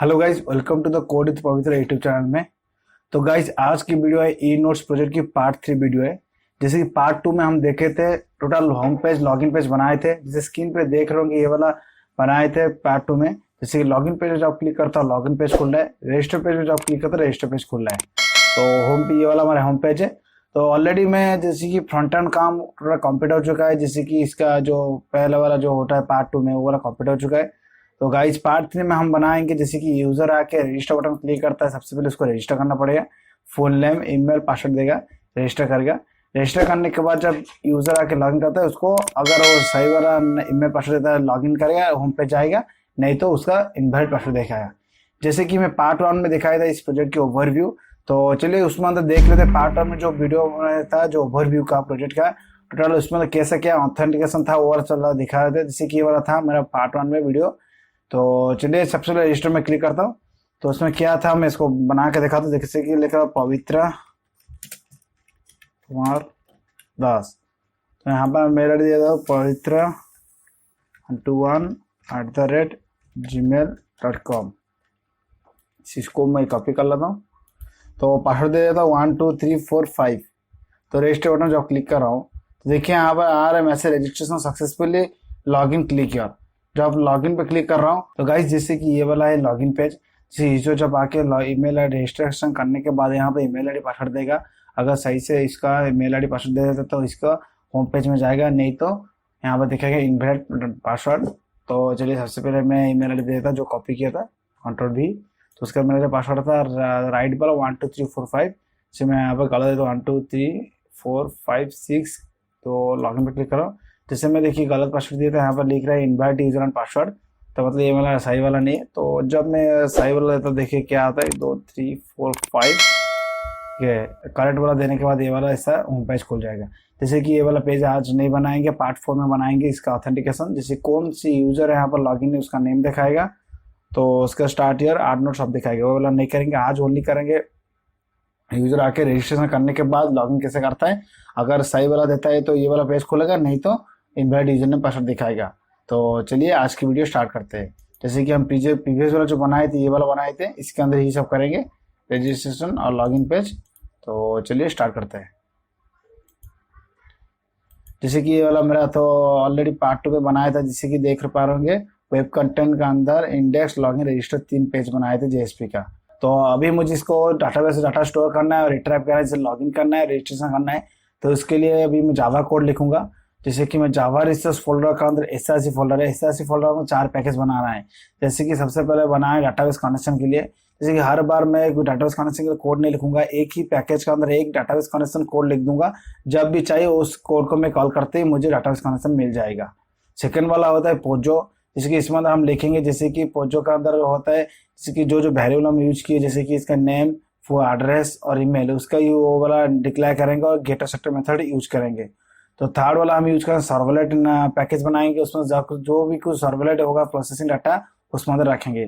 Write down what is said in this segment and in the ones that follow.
Hello guys, welcome to the code with Pavitra YouTube channel में। तो guys आज की वीडियो है ई नोट्स प्रोजेक्ट की पार्ट 3 वीडियो है। जैसे कि पार्ट 2 में हम देखे थे total home page login page बनाए थे, जैसे स्क्रीन पे देख रहे होंगे ये वाला बनाए थे पार्ट 2 में। जैसे कि लॉगिन पेज जब क्लिक करता है लॉगिन पेज खुल रहा है, रजिस्टर पेज में जब क्लिक करता है रजिस्टर पेज खुल रहा है। तो होम पे ये वाला हमारा होम पेज है। तो ऑलरेडी मैं जैसे कि फ्रंट एंड काम थोड़ा कंप्लीट हो चुका है, जैसे कि इसका जो पहला वाला जो होता है पार्ट 2 में वो वाला कंप्लीट हो चुका है। तो गाइस पार्ट 3 में हम बनाएंगे जैसे कि यूजर आके रजिस्टर बटन क्लिक करता है, सबसे पहले उसको रजिस्टर करना पड़ेगा। फुल नेम ईमेल पासवर्ड देगा, रजिस्टर करेगा। रजिस्टर करने के बाद जब यूजर आके लॉगिन करता है उसको अगर वो सही वाला ईमेल पासवर्ड देता है लॉगिन करेगा, होम पे जाएगा, नहीं तो उसका इनवैलिड पासवर्ड दिखाएगा। जैसे कि मैं पार्ट 1 में दिखाया था इस प्रोजेक्ट की ओवरव्यू। तो चलिए उसमें अंदर देख लेते हैं पार्ट 1 में जो वीडियो बनाया था जो ओवरव्यू का प्रोजेक्ट का टोटल, उसमें कैसा क्या ऑथेंटिकेशन था वो चल दिखा रहे थे। जैसे कि ये वाला था मेरा पार्ट 1 में वीडियो। तो चलिए सबसे पहले रजिस्टर में क्लिक करता हूँ। तो उसमें क्या था मैं इसको बना के दिखाता हूँ। जैसे कि लिखा पवित्र कुमार दास। तो यहाँ पर मेल आईडी दिया था pavitra21@gmail.com। इसको मैं कॉपी कर लेता हूँ। तो पासवर्ड दे देता हूँ 12345। तो रजिस्टर बटन जब क्लिक कर रहा हूँ तो देखिए यहाँ पर आ रहा है message registration successfully login click किया। जब लॉगिन पे क्लिक कर रहा हूँ तो गाइस जैसे कि ये वाला है लॉगिन पेज। जो जब आके ईमेल आई रजिस्ट्रेशन करने के बाद यहाँ पे ईमेल आईडी पासवर्ड देगा। अगर सही से इसका ईमेल आईडी पासवर्ड दे देता तो इसका होम पेज में जाएगा, नहीं तो यहाँ पर दिखेगा इनवैलिड पासवर्ड। तो चलिए सबसे पहले मैं ईमेल आईडी दे देता जो कॉपी किया था, कंट्रोल V। तो उसका मेरा जो पासवर्ड था राइट वाला 12345 से मैं यहाँ पर गलत देता हूँ 12345 6। तो लॉगिन पे क्लिक करो। जैसे मैं देखिए गलत पासवर्ड दिया था, यहाँ पर लिख रहा है इनवाइट यूजर एंड पासवर्ड। तो मतलब ये वाला सही वाला नहीं है। तो जब मैं सही वाला देता देखिए क्या आता है 2345 ये करेक्ट वाला देने के बाद ये वाला ऐसा होम पेज खुल जाएगा। जैसे कि ये वाला पेज आज नहीं बनाएंगे, पार्ट 4 में बनाएंगे इसका ऑथेंटिकेशन। जैसे कौन सी यूजर है यहाँ पर लॉगिन है उसका नेम दिखाएगा, तो उसका स्टार्ट ईयर आर्ट नोट सब दिखाएगा। वो वाला नहीं करेंगे, आज ओनली करेंगे यूजर आके रजिस्ट्रेशन करने के बाद लॉगिन कैसे करता है। अगर सही वाला देता है तो ये वाला पेज खुलेगा, नहीं तो इनवैलिड यूजर नेम पासवर्ड दिखाएगा। तो चलिए आज की वीडियो स्टार्ट करते हैं। जैसे कि हम प्रीवियस वाला जो बनाए थे ये वाला बनाए थे, इसके अंदर ही सब करेंगे रजिस्ट्रेशन और लॉगिन पेज। तो चलिए स्टार्ट करते हैं। जैसे कि ये वाला मेरा तो ऑलरेडी पार्ट 2 पे बनाया था, जैसे कि देख पा रहे होंगे वेब कंटेंट का अंदर इंडेक्स लॉगिन रजिस्टर 3 पेज बनाए थे जेएसपी का। तो अभी मुझे इसको डाटाबेस से डाटा स्टोर करना है और रिट्राइव करना है, जैसे लॉगिन करना है रजिस्ट्रेशन करना है। तो इसके लिए अभी मैं जावा कोड लिखूंगा। जैसे कि मैं जावा रिसोर्स फोल्डर का अंदर एसआरसी फोल्डर है, एसआरसी फोल्डर में 4 पैकेज बनाना है। जैसे कि सबसे पहले बनाए डाटाबेस कनेक्शन के लिए। जैसे कि हर बार मैं डाटाबेस कनेक्शन के लिए कोड नहीं लिखूंगा, एक ही पैकेज के अंदर एक डाटाबेस कनेक्शन कोड लिख दूंगा। जब भी चाहिए उस कोड को मैं कॉल करते ही मुझे डाटाबेस कनेक्शन मिल जाएगा। सेकंड वाला होता है पोजो। जैसे कि इसमें अंदर हम लिखेंगे, जैसे कि पोजो का अंदर होता है जैसे कि जो जो वेरिएबल हम यूज किए, जैसे कि इसका नेम वो एड्रेस और ईमेल उसका ही वो वाला डिक्लेयर करेंगे और गेट सेक्टर मेथड यूज करेंगे। तो थर्ड वाला हम यूज करेंगे सर्वलेट पैकेज बनाएंगे, उसमें जो भी कुछ सर्वलेट होगा प्रोसेसिंग डाटा उसमें अंदर रखेंगे।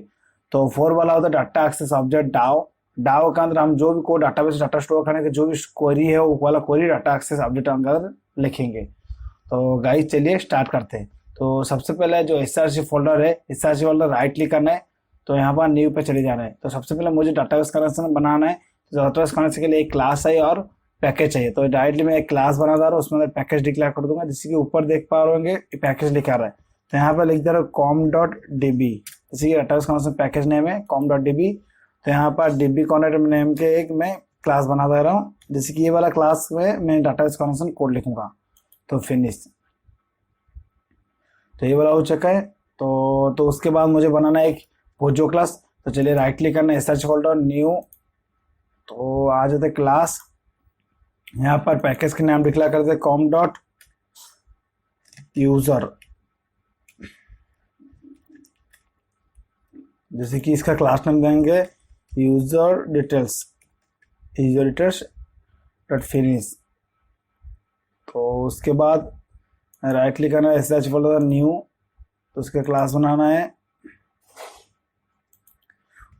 तो 4 वाला होता है data access object DAO. DAO के अंदर हम जो भी कोड डाटाबेस डाटा स्टोर करने के जो भी क्वेरी है वो वाला क्वेरी डाटा एक्सेस ऑब्जेक्ट अंदर लिखेंगे। तो गाइस चलिए स्टार्ट करते हैं। तो सबसे पहले जो एसआरसी फोल्डर है, एसआरसी फोल्डर राइट क्लिक करना है। तो यहाँ पर न्यू पे चले जाना है। तो सबसे पहले मुझे डाटाबेस कनेक्शन बनाना है। तो डाटाबेस कनेक्शन के लिए एक क्लास है और पैकेज चाहिए। तो डायरेक्टली मैं एक क्लास बना रहा हूँ, उसमें पैकेज डिक्लेयर कर दूंगा। जैसे कि ऊपर देख पा रहे होंगे पैकेज लिखा रहा है, तो यहाँ पर लिख दे रहा हूँ com.db। जैसे कि डाटाबेस कनेक्शन पैकेज नेम है com.db। तो यहाँ पर db कॉन्टेक्ट नेम के एक मैं क्लास बना दे रहा हूँ। जैसे कि ये वाला क्लास में मैं डाटाबेस कनेक्शन कोड लिखूंगा। तो फिनिश। तो ये वाला हो चुका है। तो उसके बाद मुझे बनाना है एक पोजो क्लास। तो चलिए राइट क्लिक करना है, सर्च फोल्डर न्यू। तो आ जाते क्लास, यहाँ पर पैकेज के नाम डिक्लेयर करते com.user। जैसे कि इसका क्लास नेम देंगे यूजर डिटेल्स डॉट फिनिश। तो उसके बाद राइट क्लिक करना है, सर्च फोल्डर न्यू। तो उसका क्लास बनाना है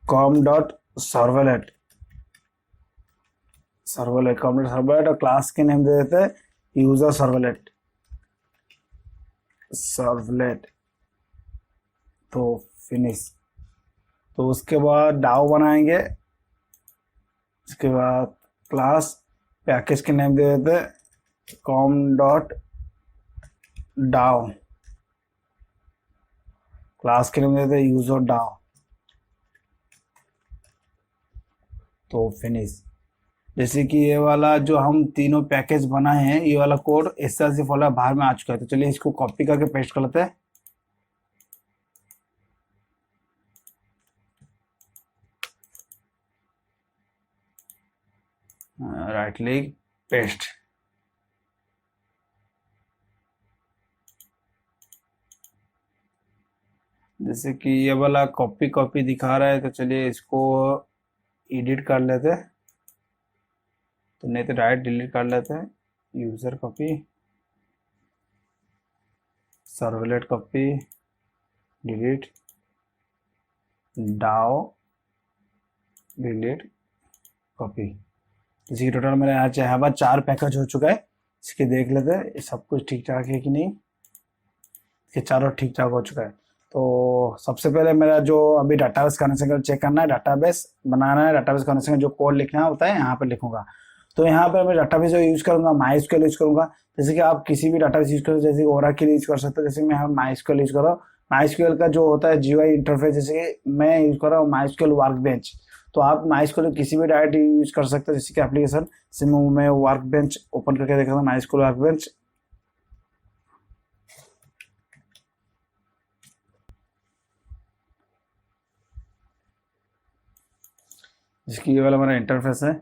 com.servlet com.servlet और क्लास के नेम दे देते हैं यूजर सर्वलेट। तो फिनिश। तो उसके बाद डाउ बनाएंगे। उसके बाद क्लास पैकेज के नेम दे देते कॉम डॉट डाउ, क्लास के नेम दे देते यूजर डाउ। तो फिनिश। जैसे कि ये वाला जो हम तीनों पैकेज बनाए हैं, ये वाला कोड इस तरह से फॉलो बाहर में आ चुका है। तो चलिए इसको कॉपी करके पेस्ट कर लेते हैं। Right click paste. जैसे कि ये वाला कॉपी कॉपी दिखा रहा है, तो चलिए इसको एडिट कर लेते हैं। तो नहीं तो डायरेक्ट डिलीट कर लेते हैं। User copy, servlet copy, delete, DAO delete copy. इसी की टोटल मेरे यहाँ चाहे बार 4 पैकेज हो चुका है। इसके देख लेते हैं सब कुछ ठीक ठाक है कि नहीं। ये चारों ठीक ठाक हो चुका है। तो सबसे पहले मेरा जो अभी डाटाबेस कनेक्शन का चेक करना है, डाटाबेस बनाना है, डाटाबेस कनेक्शन का जो कोड लिखना होता है यहाँ पर लिखूंगा। तो यहाँ पर मैं डाटाबेस जो यूज करूंगा माइस्क्यूएल यूज करूंगा। जैसे कि आप किसी भी डाटाबेस यूज करो, जैसे ओरेकल यूज कर सकते हो। जैसे मैं माइस्क्यूएल यूज कर रहा हूँ। माइस्क्यूएल का जो होता है जीयूआई इंटरफेस, जैसे कि मैं यूज कर रहा हूँ माइस्क्यूएल वर्कबेंच। तो आप माइस्क्यूएल किसी भी डायरेक्ट यूज कर सकते हो, जैसे कि एप्लीकेशन से मैं वर्कबेंच ओपन करके देख रहा हूँ, माइस्क्यूएल वर्कबेंच। जिसकी ये वाला हमारा इंटरफेस है।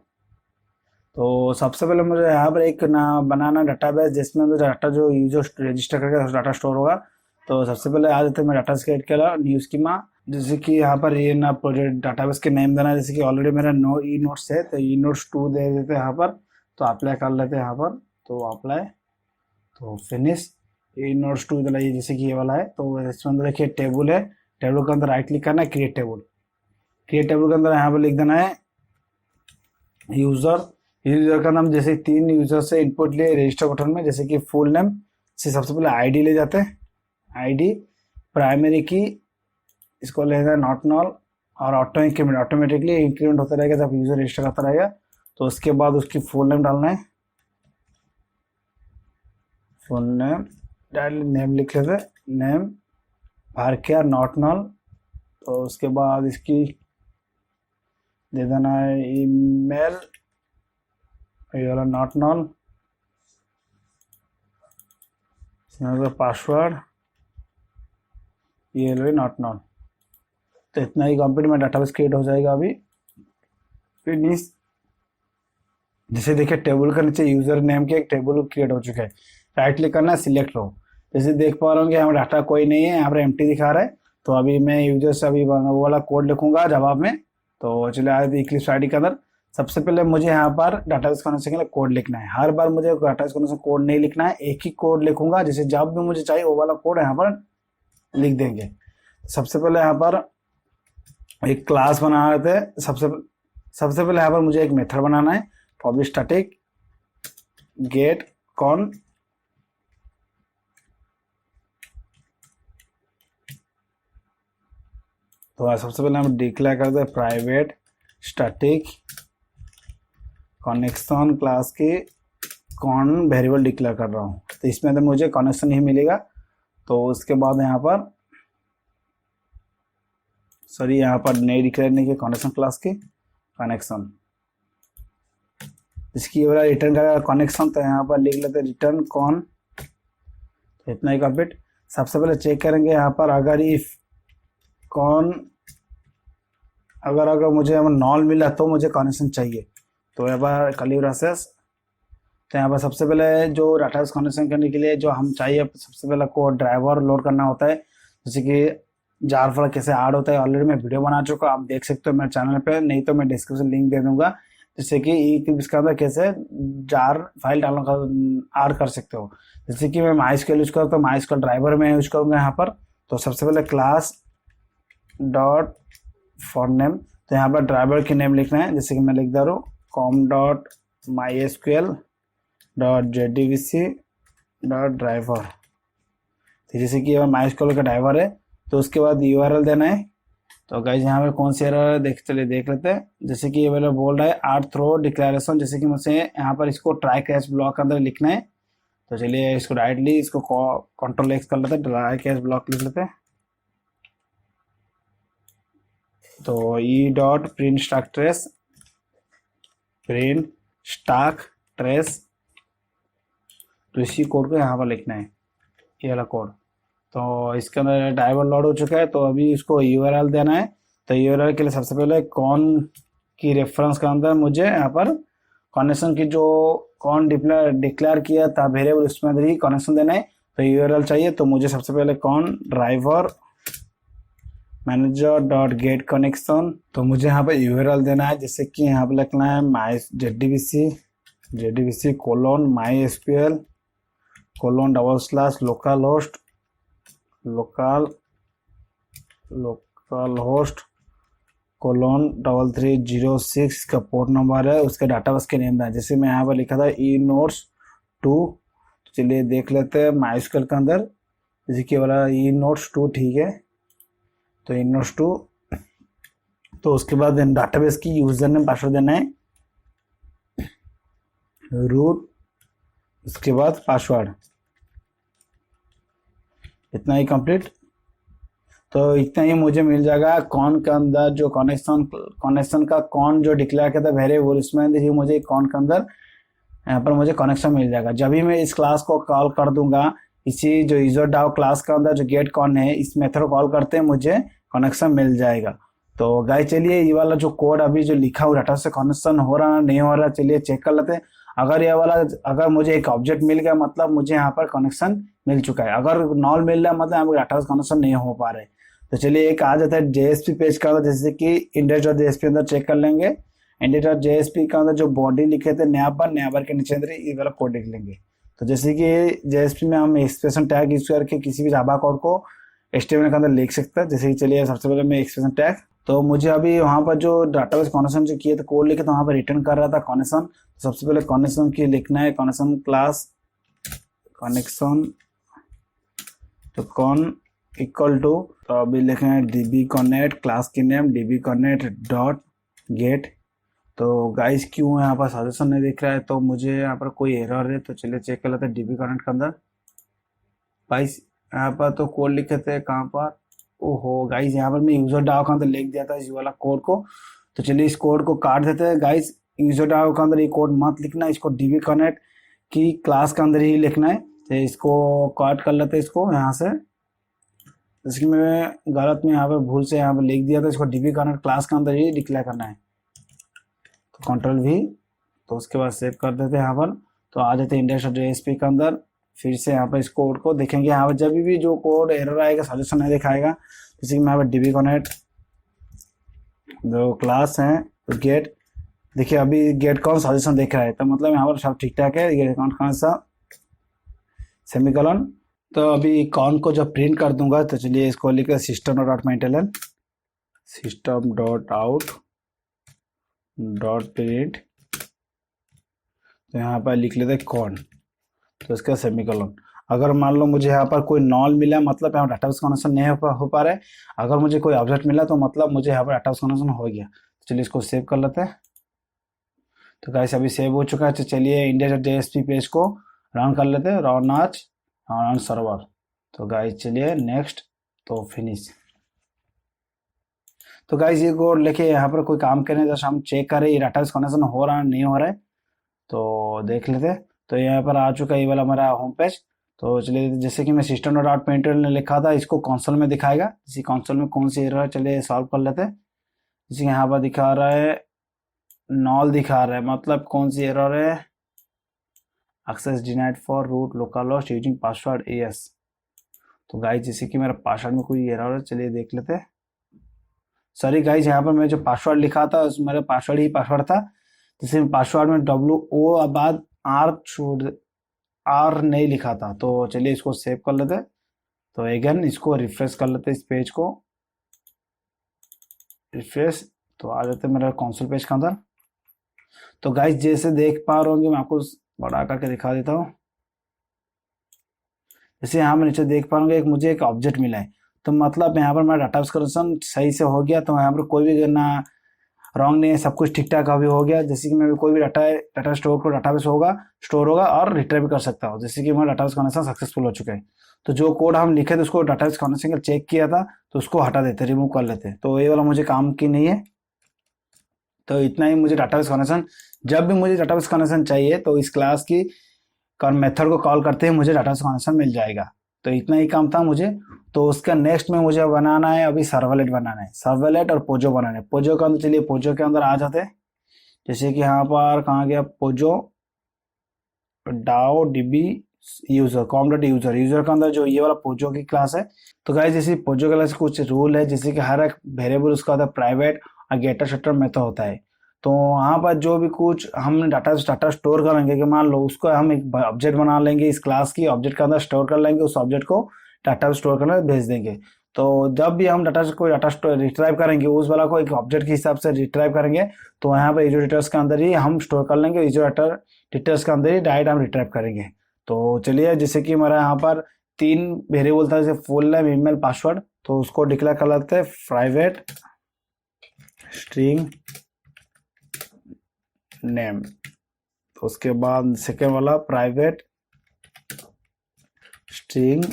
तो सबसे पहले मुझे यहाँ पर एक ना बनाना डाटाबेस जिसमें मुझे डाटा जो यूजर रजिस्टर करके डाटा स्टोर होगा। तो सबसे पहले आ जाते हैं मैं डाटा क्रिएट किया न्यू स्कीमा। जैसे कि यहाँ पर ये ना प्रोजेक्ट डाटाबेस के नेम देना है। जैसे कि ऑलरेडी मेरा ई नोट्स है, तो ई नोट्स 2 दे देते हैं यहाँ पर। तो अप्लाई कर लेते हैं यहाँ पर। तो अप्लाई, तो फिनिश। ई नोट्स 2 दिलाइए, जैसे कि ये वाला है। तो इसमें अंदर देखिए टेबल है, टेबल के अंदर राइट क्लिक करना है, क्रिएट टेबल। क्रिएट टेबल के अंदर यहाँ पर लिख देना है यूजर का नाम। जैसे 3 यूजर से इनपुट लिए रजिस्टर बटन में, जैसे कि फुल नेम से सबसे पहले आईडी ले जाते हैं, आईडी, प्राइमरी की इसको लेगा नॉट नॉल, और ऑटो इंक्रीमेंट ऑटोमेटिकली इंक्रीमेंट होता रहेगा जब यूजर रजिस्टर करता रहेगा। तो उसके बाद उसकी फुल नेम डालना है, फुल नेम डाल, नेम लिख लेते, नेम भर के नॉट नॉल। तो उसके बाद इसकी दे देना है ईमेल, ये वाला नॉट नॉल, पासवर्ड, ये लो नॉट नॉल। तो इतना ही कंप्लीट में डाटाबेस क्रिएट हो जाएगा अभी। फिनिश। जैसे देखिए टेबल के नीचे यूजर नेम के एक टेबल क्रिएट हो चुका है। राइट क्लिक करना है, सिलेक्ट रो। जैसे देख पा रहा हूँ कि यहाँ डाटा कोई नहीं है, यहाँ पर एम्प्टी दिखा रहा है। तो अभी मैं यूजर से अभी वो वाला कोड लिखूंगा जवाब में। तो चलिए आगे इक्लिप्स आईडी के अंदर सबसे पहले मुझे यहाँ पर डाटाबेस कनेक्शन के लिए कोड लिखना है। हर बार मुझे डाटाबेस कनेक्शन कोड नहीं लिखना है, एक ही कोड लिखूंगा। जैसे जब भी मुझे चाहिए वो वाला कोड यहाँ पर लिख देंगे। सबसे पहले यहाँ पर एक क्लास बना रहे थे। सबसे पहले यहाँ पर मुझे एक मेथड बनाना है, पब्लिक स्टैटिक गेट कॉन। तो सबसे पहले हम डिक्लेयर करते हैं प्राइवेट स्टैटिक कनेक्शन क्लास के कौन वेरिएबल डिक्लेयर कर रहा हूँ। तो इसमें तो मुझे कनेक्शन नहीं मिलेगा। तो उसके बाद यहाँ पर यहाँ पर नहीं डिक्लेयर नहीं किया कनेक्शन क्लास के कनेक्शन, इसकी वाला रिटर्न करेगा कनेक्शन। तो यहाँ पर लिख लेते हैं रिटर्न कौन। तो इतना ही कंप्लीट। सबसे पहले चेक करेंगे यहाँ पर अगर इफ कौन, अगर मुझे नॉल मिला तो मुझे कनेक्शन चाहिए। तो यहाँ पर कलीव प्रोसेस। तो यहाँ पर सबसे पहले जो डाटाबेस कनेक्शन करने के लिए जो हम चाहिए, सबसे पहले कोड ड्राइवर लोड करना होता है। जैसे कि जार फाइल कैसे ऐड होता है ऑलरेडी मैं वीडियो बना चुका हूँ, आप देख सकते हो मेरे चैनल पे, नहीं तो मैं डिस्क्रिप्शन लिंक दे दूंगा। जैसे कि इसके अंदर कैसे जार फाइल डालना ऐड कर सकते हो। जैसे कि मैं माइस्क्यूएल यूज करूँ तो माइस्क्यूएल ड्राइवर में यूज करूंगा यहाँ पर। तो सबसे पहले क्लास डॉट फॉर नेम, तो यहाँ पर ड्राइवर की नेम लिखना है। जैसे कि मैं लिख दे रहा हूँ com dot my SQL dot JDBC dot driver. तो जैसे कि माई एसक्यूएल का ड्राइवर है। तो उसके बाद यूआरएल देना है। तो गाइज यहाँ पे कौन सी एरर है चलिए देख लेते हैं। जैसे कि ये वाला बोल रहा है आर थ्रो डिक्लेरेशन, जैसे कि मुझे यहाँ पर इसको ट्राई कैच ब्लॉक के अंदर लिखना है। तो चलिए इसको डायरेक्टली इसको कंट्रोल एक्स कर लेते हैं, ट्राई कैच ब्लॉक लिख लेते हैं। तो E dot print stack trace, तो इसी कोड को यहाँ पर लिखना है, ये वाला कोड। तो इसके अंदर ड्राइवर लोड हो चुका है, तो अभी इसको यूआरएल देना है। तो यूआरएल के लिए सबसे पहले कौन की रेफरेंस के अंदर मुझे यहाँ पर कनेक्शन की जो कौन डिक्लेयर किया था वेरिएबल, उसमें अंदर ही कनेक्शन देना है। तो यूआरएल चाहिए, तो मुझे सबसे पहले कौन driver manager dot get connection, तो मुझे यहाँ पर यूआरएल देना है। जैसे कि यहाँ पर लिखना है my JDBC colon my SPL colon / local host colon 3306 का पोर्ट नंबर है, उसके डाटाबेस के नेम है। जैसे मैं यहाँ पर लिखा था ई नोट्स 2, चलिए देख लेते हैं माइस्कल के अंदर, जैसे कि वाला ई नोट्स 2 ठीक है। तो ई नोट्स 2, तो उसके बाद डाटाबेस की यूजर नेम पासवर्ड देना है, रूट, उसके बाद पासवर्ड, इतना ही कंप्लीट। तो इतना ही मुझे मिल जाएगा कौन के अंदर जो कनेक्शन का कौन जो डिक्लेयर किया था वेरिएबल, उसमें देखिए मुझे कौन के अंदर यहाँ पर मुझे कनेक्शन मिल जाएगा। जब भी मैं इस क्लास को कॉल कर दूंगा, इसी जो यूजर डाउ क्लास के अंदर जो गेट कौन है, इस मेथड को कॉल करते हैं मुझे कनेक्शन मिल जाएगा। तो गाइस चलिए ये वाला जो कोड अभी जो लिखा हुआ डाटा से कनेक्शन हो रहा नहीं हो रहा, चलिए चेक कर लेते हैं। अगर मुझे एक ऑब्जेक्ट मिल गया, मतलब मुझे यहाँ पर कनेक्शन मिल चुका है। अगर नॉल मिल रहा है, मतलब यहाँ पर डाटा से कनेक्शन नहीं हो पा रहे। तो चलिए एक आ जाता है जेएसपी पेज का अंदर, जैसे कि index.jsp अंदर चेक कर लेंगे। index.jsp का अंदर जो बॉडी लिखे थे नया के नीचे अंदर ये वाला कोड लिख लेंगे। तो जैसे कि जेएसपी में हम एक्सप्रेशन टैग यूज करके किसी भी जावा कोड को HTML के अंदर लिख सकते हैं। जैसे कि चलिए सबसे पहले मैं एक्सप्रेशन टैग, तो मुझे अभी वहाँ पर जो डाटाबेस कनेक्शन जो किए थे कोड लिखे तो वहाँ पर रिटर्न कर रहा था कनेक्शन। सबसे पहले कनेक्शन की लिखना है, कनेक्शन क्लास कनेक्शन तो कौन इक्वल टू, तो अभी लिखे हैं db connect, क्लास की name db connect dot gate. तो गाइस क्यों यहाँ पर सजेशन नहीं दिख रहा है, तो मुझे यहाँ पर कोई एरर है। तो चलिए चेक कर लेते हैं db connect के अंदर। गाइस यहाँ पर तो कोड लिखे थे कहाँ पर, ओहो गाइस यहाँ पर मैं यूजर डाउ के अंदर लिख दिया था इस वाला कोड को। तो चलिए इस कोड को काट देते हैं। गाइस यूजर डाउ के अंदर ये कोड मत लिखना, इसको db connect की क्लास के अंदर ही लिखना है। तो इसको काट कर लेते हैं इसको यहाँ से, जैसे कि मैं गलत में यहाँ पर भूल से यहाँ पर लिख दिया था, इसको db connect क्लास के अंदर ही डिक्लेयर करना है। तो Ctrl+V, तो उसके बाद सेव कर देते हैं यहाँ पर। तो आ जाते हैं index.jsp के अंदर, फिर से यहाँ पर इस कोड को देखेंगे। यहाँ पर जब भी जो कोड एरर आएगा सजेशन नहीं दिखाएगा। जैसे कि मैं यहाँ पर db connect जो क्लास है तो गेट, देखिए अभी गेट कौन सजेशन दिख रहा है, तो मतलब यहाँ पर सब ठीक ठाक है। गेट कौन सा सेमीकोलन, तो अभी कौन को जब प्रिंट कर दूंगा, तो चलिए इसको लिखे system.out system.out.print, तो यहाँ पर लिख लेते कौन, तो इसका सेमीकोलन। अगर मान लो मुझे यहाँ पर कोई नॉल मिला, मतलब यहाँ डाटाबेस कनेक्शन नहीं हो पा रहा है। अगर मुझे कोई ऑब्जेक्ट मिला तो मतलब मुझे यहाँ पर डाटाबेस कनेक्शन हो गया। तो चलिए इसको सेव कर लेते हैं। तो गाइस अभी सेव हो चुका है। तो चलिए index.jsp पेज को रन कर लेते हैं, रन सर्वर। तो गाइस चलिए नेक्स्ट, तो फिनिश। तो गाइस ये कोड लेके यहाँ पर कोई काम करने जैसे हम चेक करें ये डाटाबेस कनेक्शन हो रहा है नहीं हो रहा है, तो देख लेते हैं। तो यहाँ पर आ चुका है ये वाला हमारा होम पेज। तो चलिए जैसे कि मैं system.out.println ने लिखा था, इसको कंसोल में दिखाएगा। इसी कंसोल में कौन सी एरर है चलिए सॉल्व कर लेते हैं। जैसे यहाँ पर दिखा रहा है नॉल दिखा रहा है, मतलब कौन सी एरर है, access denied for root localhost using password AS। तो गाइस जैसे कि मेरा पासवर्ड में कोई एरर है, चलिए देख लेते हैं। सॉरी गाइस यहाँ पर मैं जो पासवर्ड लिखा था उस मेरा पासवर्ड ही पासवर्ड था। जैसे पासवर्ड में WO बाद R नहीं लिखा था। तो चलिए इसको सेव कर लेते हैं। तो अगेन इसको रिफ्रेश कर लेते हैं, इस पेज को रिफ्रेश, तो आ जाते हैं मेरा कंसोल पेज के अंदर। तो गाइस जैसे देख पा रहे होंगे, मैं आपको बड़ा करके दिखा देता हूँ। जैसे यहाँ मैं नीचे देख पा रहे होंगे मुझे एक ऑब्जेक्ट मिला है। तो मतलब यहाँ पर मेरा डाटाबेस कनेक्शन सही से हो गया, तो यहाँ पर कोई भी ना रॉन्ग नहीं है, सब कुछ ठीक ठाक अभी हो गया। जैसे कि मैं कोई भी डाटा स्टोर को डाटाबेस होगा स्टोर होगा और रिट्रीव कर सकता हूँ। जैसे कि मेरा डाटाबेस कनेक्शन सक्सेसफुल हो चुका है। तो जो कोड हम लिखे थे उसको डाटाबेस कनेक्शन चेक किया था, तो उसको हटा देते, रिमूव कर लेते। तो ये वाला मुझे काम की नहीं है। तो इतना ही मुझे डाटाबेस कनेक्शन, जब भी मुझे डाटाबेस कनेक्शन चाहिए तो इस क्लास की मेथड को कॉल करते ही मुझे डाटाबेस कनेक्शन मिल जाएगा। तो इतना ही काम था मुझे। तो उसका नेक्स्ट में मुझे बनाना है, अभी सर्वलेट बनाना है, सर्वलेट और पोजो बनाना है। पोजो के अंदर, चलिए पोजो के अंदर आ जाते हैं। जैसे कि यहाँ पर कहाँ गया POJO, DAO DB user com dot user, user के अंदर जो ये वाला पोजो की क्लास है। तो गाइस जैसे पोजो क्लास कुछ रूल है, जैसे कि हर एक वेरिएबल उसका होता है प्राइवेट और गेटर शटर मेथड होता है। तो वहाँ पर जो भी कुछ हम डाटा स्टोर करेंगे, कि मान लो उसको हम एक ऑब्जेक्ट बना लेंगे, इस क्लास की ऑब्जेक्ट के अंदर स्टोर कर लेंगे, उस ऑब्जेक्ट को डाटा स्टोर करने भेज देंगे। तो जब भी हम कोई डाटा स्टोर रिट्राइव करेंगे, उस वाला को एक ऑब्जेक्ट के हिसाब से रिट्राइव करेंगे, तो यहाँ पर यूजर डिटेल्स के अंदर ही हम स्टोर कर लेंगे, यूजर डिटेल्स के अंदर ही डायरेक्ट हम रिट्राइव करेंगे। तो चलिए, जैसे कि हमारा यहाँ पर 3 वेरिएबल था, जैसे फुल नेम, ईमेल, पासवर्ड, तो उसको डिक्लेयर कर लेते हैं प्राइवेट स्ट्रिंग नेम। तो उसके बाद सेकेंड वाला private string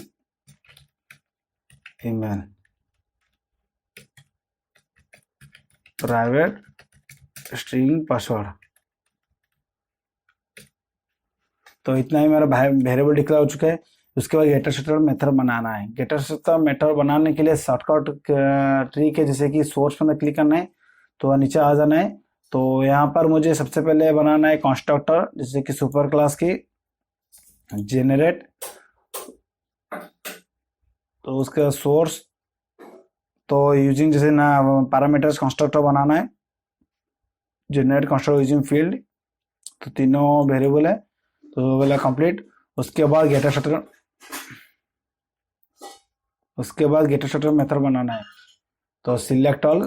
email, private string password. तो इतना ही मेरा वेरिएबल डिक्लेयर हो चुका है। उसके बाद गेटर सेटर मेथड बनाना है। गेटर सेटर मेथड बनाने के लिए शॉर्टकट ट्रिक है, जैसे कि सोर्स पर क्लिक करना है तो नीचे आ जाना है। तो यहाँ पर मुझे सबसे पहले बनाना है कंस्ट्रक्टर, जैसे कि सुपर क्लास की जेनरेट। तो उसका सोर्स तो यूजिंग जैसे ना पैरामीटर्स कंस्ट्रक्टर बनाना है, जेनरेट कंस्ट्रक्टर यूजिंग फील्ड। तो तीनों वेरिएबल है, तो वाला कंप्लीट। उसके बाद गेटर सेटर मेथड बनाना है। तो सिलेक्ट ऑल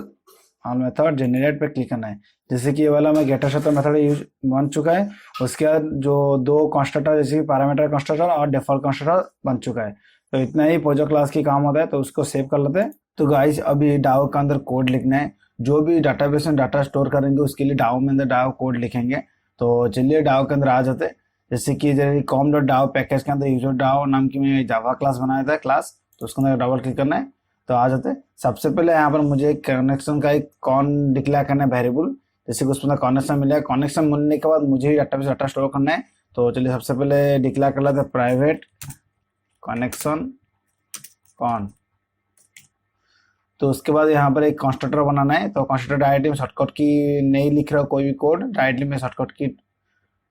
मेथड जेनरेट पे क्लिक करना है। जैसे कि ये वाला मैं गेटर सेटर मेथड यूज बन चुका है। उसके बाद जो 2 कंस्ट्रक्टर, जैसे कि पैरामीटर कंस्ट्रक्टर और डिफॉल्ट कंस्ट्रक्टर बन चुका है। तो इतना ही पोजो क्लास की काम होता है। तो उसको सेव कर लेते हैं। तो गाइस अभी डाओ के अंदर कोड लिखना है। जो भी डाटाबेस में डाटा स्टोर करेंगे उसके लिए डाओ में अंदर डाओ कोड लिखेंगे। तो चलिए डाओ के अंदर आ जाते हैं। जैसे कि कॉम डॉट डाओ पैकेज के अंदर यूजर डाओ नाम की मैं जावा क्लास बनाया था क्लास, तो उसके अंदर डबल क्लिक करना है। तो आ जाते हैं। सबसे पहले यहाँ पर मुझे कनेक्शन का एक कॉन डिक्लेयर करना है वेरिएबल, जैसे कि उसमें कनेक्शन मिलेगा। कनेक्शन मिलने के बाद मुझे डाटाबेस डाटा स्टोर करना है। तो चलिए सबसे पहले डिक्लेयर कर लेते हैं प्राइवेट कनेक्शन कॉन। तो उसके बाद यहाँ पर एक कंस्ट्रक्टर बनाना है। तो कंस्ट्रक्टर डायरेक्टली में शॉर्टकट की नहीं लिख रहा कोई भी कोड, डायरेक्टली में शॉर्टकट की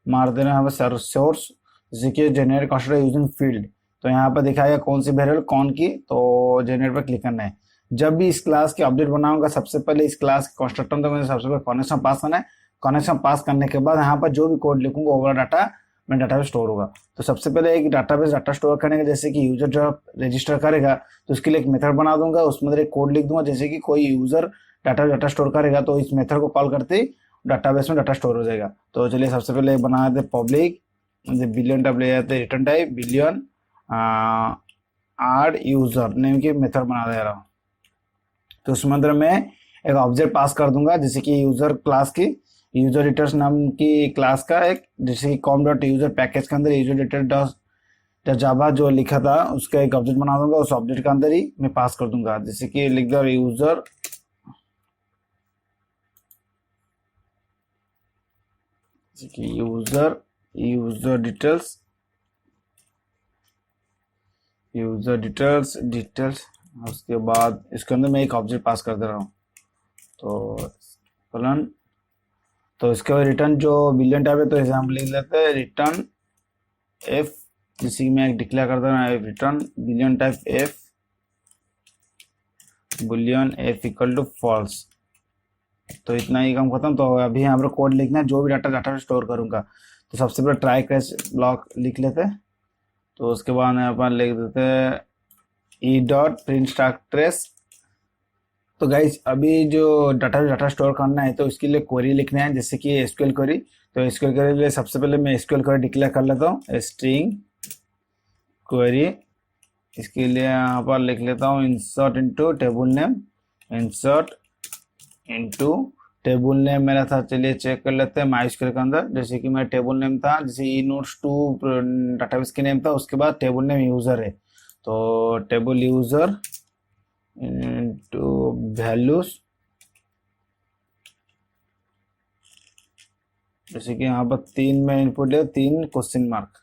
मार देना है सोर्स, जैसे कि जेनरेट कंस्ट्रक्टर यूजिंग फील्ड। तो यहाँ पर दिखाएगा कौन सी वेरिएबल कौन की, तो जेनरेट पर क्लिक करना है। जब भी इस क्लास के अपडेट बनाऊंगा, सबसे पहले इस क्लास के कंस्ट्रक्टर तो मुझे सबसे पहले कनेक्शन पास करना है। कनेक्शन पास करने के बाद यहाँ पर जो भी कोड लिखूंगा वो वाला डाटा मेरा डाटाबेस स्टोर होगा। तो सबसे पहले एक डाटाबेस डाटा स्टोर करने का, जैसे कि यूजर जब रजिस्टर करेगा तो उसके लिए एक मेथड बना दूंगा, उसमें एक कोड लिख दूंगा। जैसे कि कोई यूजर डाटा स्टोर करेगा तो इस मेथड को कॉल करते ही डाटाबेस में डाटा स्टोर हो जाएगा। तो चलिए सबसे पहले बना देते पब्लिक बिलियन टाइप ले जाते हैं, रिटर्न टाइप बिलियन आड यूजर नेम की मेथड बना दे रहा हूँ। तो उसमें अंदर मैं एक ऑब्जेक्ट पास कर दूंगा, जैसे कि यूजर क्लास की यूजर डिटेल्स नाम की क्लास का एक, जैसे कि कॉम डॉट यूजर पैकेज के अंदर यूजर डिटेल्स जावा जो लिखा था उसका एक ऑब्जेक्ट बना दूंगा। उस ऑब्जेक्ट के अंदर ही मैं पास कर दूंगा, जैसे कि लिख दो यूजर यूजर डिटेल्स। उसके बाद इसके अंदर मैं एक ऑब्जेक्ट पास कर दे रहा हूँ। तो फलन, तो इसके बाद रिटर्न जो बिलियन टाइप है, तो इसे हम लिख लेते हैं रिटर्न एफ, जैसे कि मैं डिक्लेयर कर दे रहा हूँ return boolean type F boolean F equal to false. तो इतना ही काम खत्म। तो अभी यहाँ पर कोड लिखना है, जो भी डाटा स्टोर करूंगा। तो सबसे पहले ट्राई कैच ब्लॉक लिख लेते हैं। तो उसके बाद यहाँ पर लिख देते हैं E dot print stack trace. तो गाइस अभी जो डाटा स्टोर करना है तो इसके लिए क्वेरी लिखना है, जैसे कि एसक्यूएल क्वेरी। तो एसक्यूएल क्वेरी के लिए सबसे पहले मैं एसक्यूएल क्वेरी डिक्लेयर कर लेता हूँ, स्ट्रिंग क्वेरी इसके लिए यहाँ पर लिख लेता हूँ insert into table name, insert into table name मेरा था। चलिए चेक कर लेते हैं माइस्क्यूएल के अंदर। जैसे कि मेरा टेबल नेम था, जैसे ई नोट्स टू डाटाबेस के नेम था, उसके बाद टेबल नेम यूजर है, तो टेबल यूजर इनटू वैल्यूज, जैसे कि यहाँ पर 3 में इनपुट ले, 3 क्वेश्चन मार्क,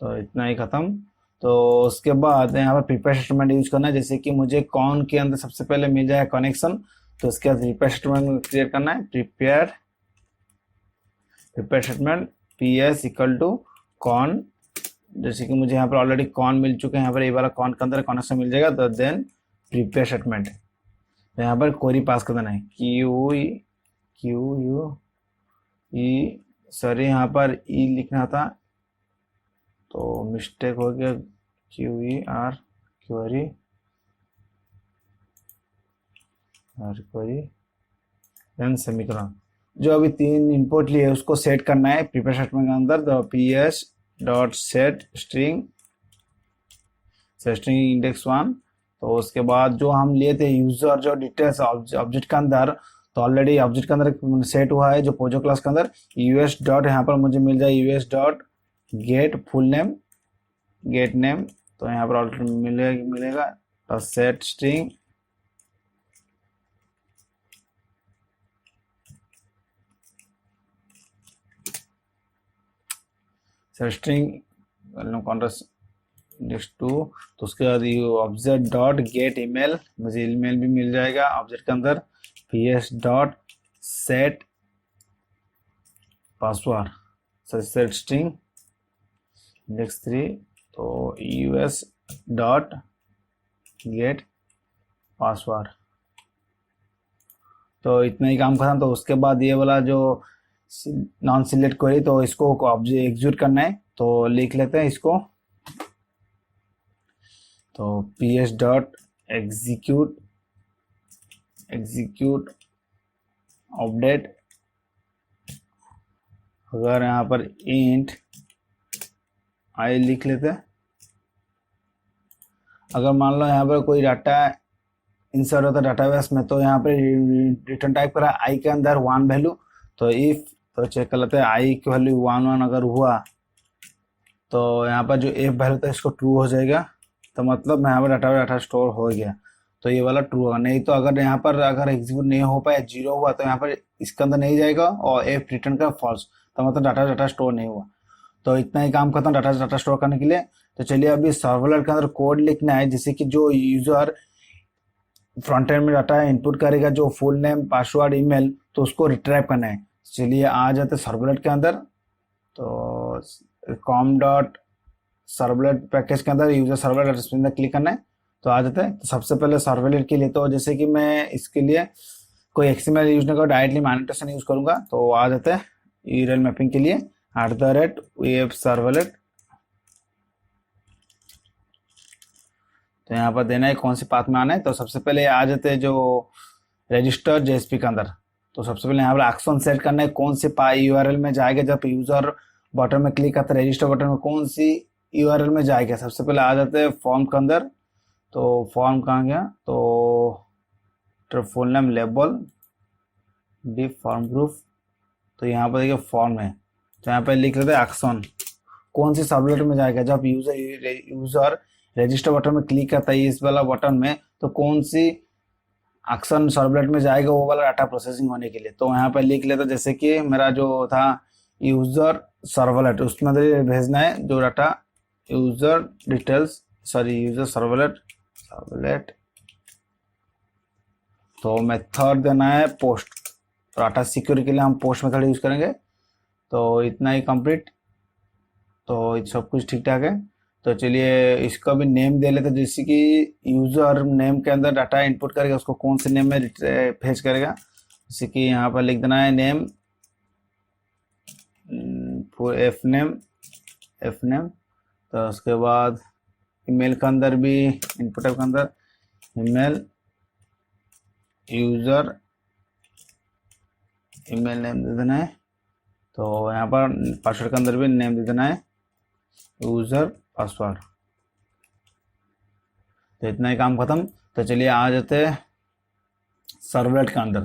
तो इतना ही खत्म। तो उसके बाद यहाँ पर प्रिपेयर स्टेटमेंट यूज करना है। जैसे कि मुझे कौन के अंदर सबसे पहले मिल जाए कनेक्शन, तो उसके बाद प्रिपेयर स्टेटमेंट क्रिएट करना है। Prepare statement P S equal to con, जैसे कि मुझे यहाँ पर ऑलरेडी कॉन मिल चुके हैं, यहाँ पर ये वाला कॉन के अंदर कनेक्शन मिल जाएगा, तो देन प्रिपेयर स्टेटमेंट, तो यहाँ पर क्वेरी पास कर देना है क्यू यू ई, सॉरी यहाँ पर ई लिखना था तो मिस्टेक हो गया, Q E R query then semicolon. जो अभी 3 इनपुट लिए उसको सेट करना है प्रिपेयर स्टेटमेंट के अंदर, तो P S dot set string index 1। तो उसके बाद जो हम लिए थे यूजर जो डिटेल्स ऑब्जेक्ट के अंदर, तो ऑलरेडी ऑब्जेक्ट के अंदर सेट हुआ है जो पोजो क्लास के अंदर, यूएस डॉट यहाँ पर मुझे मिल जाए US dot get full name, gate name, तो यहाँ पर ऑलरेडी मिलेगा तो सेट स्ट्रिंग इंडेक्स 2। तो उसके बाद ऑब्जेक्ट डॉट गेट ईमेल, मुझे ईमेल भी मिल जाएगा ऑब्जेक्ट के अंदर। P S dot set password, set string index 3, तो यूएस डॉट गेट पासवर्ड। तो इतना ही काम खत्म। तो उसके बाद ये वाला जो नॉन सिलेक्ट क्वेरी, तो इसको ऑब्जेक्ट एग्जीक्यूट करना है, तो लिख लेते हैं इसको, तो P S dot execute update, अगर यहाँ पर इंट आई लिख लेते हैं। अगर मान लो यहाँ पर कोई डाटा इंसर्ट होता है डाटाबेस में, तो यहाँ पर रिटर्न टाइप करा आई के अंदर 1 वैल्यू, तो इफ, तो चेक कर लेते हैं आई की वैल्यू 1 अगर हुआ, तो यहाँ पर जो एफ वैल्यू था इसको ट्रू हो जाएगा, तो मतलब यहाँ पर डाटा स्टोर हो गया, तो ये वाला ट्रू होगा। नहीं तो अगर यहाँ पर अगर एग्जीक्यूट नहीं हो पाया 0 हुआ, तो यहाँ पर इसके अंदर नहीं जाएगा और एफ रिटर्न का फॉल्स, तो मतलब डाटा स्टोर नहीं हुआ। तो इतना ही काम खत्म डाटा स्टोर करने के लिए। तो चलिए अभी सर्वलेट के अंदर कोड लिखना है, जैसे कि जो यूजर फ्रंट एंड में डाटा इनपुट करेगा, जो फुल नेम पासवर्ड ईमेल, तो उसको रिट्राइव करना है। चलिए आ जाते सर्वलेट के अंदर, तो कॉम डॉट सर्वलेट पैकेज के अंदर यूजर सर्वलेट क्लिक करना है, तो आ जाते हैं। तो सबसे पहले सर्वलेट के लिए, तो जैसे कि मैं इसके लिए कोई एक्सएमएल यूज नहीं करूँ, डायरेक्टली मैनिपुलेशन यूज करूंगा, तो आ जाते हैं यूआरएल मैपिंग के लिए @वेब सर्वलेट, तो यहाँ पर देना है कौन से पाथ में आना है। तो सबसे पहले आ जाते हैं जो रजिस्टर जेएसपी के अंदर, तो सबसे पहले यहाँ पर एक्शन सेट करना है कौन से यूआरएल में जाएगा। जब यूजर बटन में क्लिक करते हैं रजिस्टर बटन में, कौन सी यूआरएल में जाएगा। सबसे पहले आ जाते हैं फॉर्म के अंदर, तो फॉर्म कहाँ गया, तो फुल नेम लेबल डिफ फॉर्म ग्रुप, तो यहाँ पर देखिए फॉर्म है, तो यहाँ पे लिख लेते हैं एक्शन कौन सी सबलेट में जाएगा। जब यूजर रजिस्टर बटन में क्लिक करता है इस वाला बटन में, तो कौन सी एक्शन सबलेट में जाएगा वो वाला डाटा प्रोसेसिंग होने के लिए। तो यहाँ पे लिख लेते, जैसे कि मेरा जो था यूजर सर्वलेट, उसमें भेजना है जो data user details, sorry user servlet, तो मेथड देना है पोस्ट, तो डाटा सिक्योरिटी के लिए हम पोस्ट मेथड यूज करेंगे। तो इतना ही कंप्लीट, तो सब कुछ ठीक ठाक है। तो चलिए इसका भी नेम दे लेते, जैसे कि यूजर नेम के अंदर डाटा इनपुट करेगा उसको कौन से नेम में भेज करेगा। जैसे कि यहाँ पर लिख देना है नेम एफ नेम, तो उसके बाद ईमेल के अंदर भी इनपुट के अंदर ईमेल यूजर ईमेल नेम दे देना है। तो यहाँ पर पासवर्ड के अंदर भी नेम दे देना है यूजर पासवर्ड। तो इतना ही काम खत्म। तो चलिए आ जाते हैं सर्वलेट के अंदर,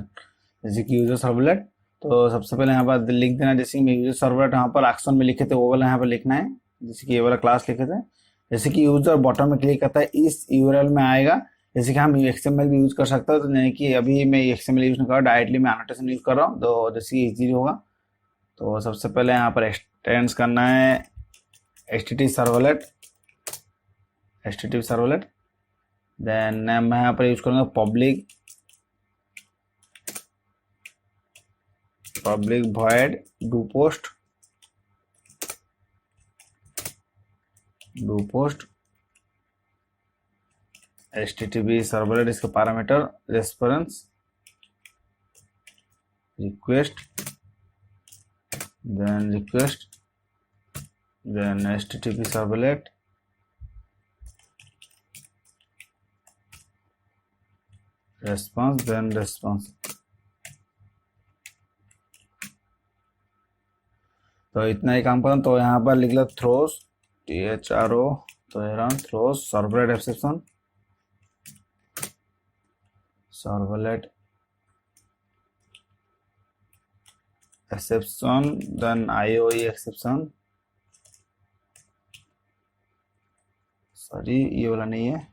जैसे कि यूजर सर्वलेट। तो सबसे पहले यहाँ पर लिख देना, जैसे कि मैं यूजर सर्वलेट यहाँ पर एक्शन में लिखे थे वो वाला यहाँ पर लिखना है, जैसे कि ये वाला क्लास लिखे थे। जैसे कि यूजर बॉटम में क्लिक करता है इस यूआरएल में आएगा। जैसे कि हम एक्सएमएल भी यूज कर सकते हो, तो नहीं कि अभी मैं एक्सएमएल यूज नहीं कर रहा, डायरेक्टली मैं एनोटेशन यूज कर रहा हूँ, तो जैसे कि इजी होगा। तो सबसे पहले यहाँ पर एक्सटेंस करना है HTTP सर्वलेट, देन मैं यहाँ पर यूज करूँगा public void do post HTTP servlet, इसका parameter response request, then HTTP servlet response. तो इतना ही काम करना। तो यहाँ पर लिख लो थ्रोस THRO, तो throws servlet exception, then IOE exception, sorry ये वाला नहीं है,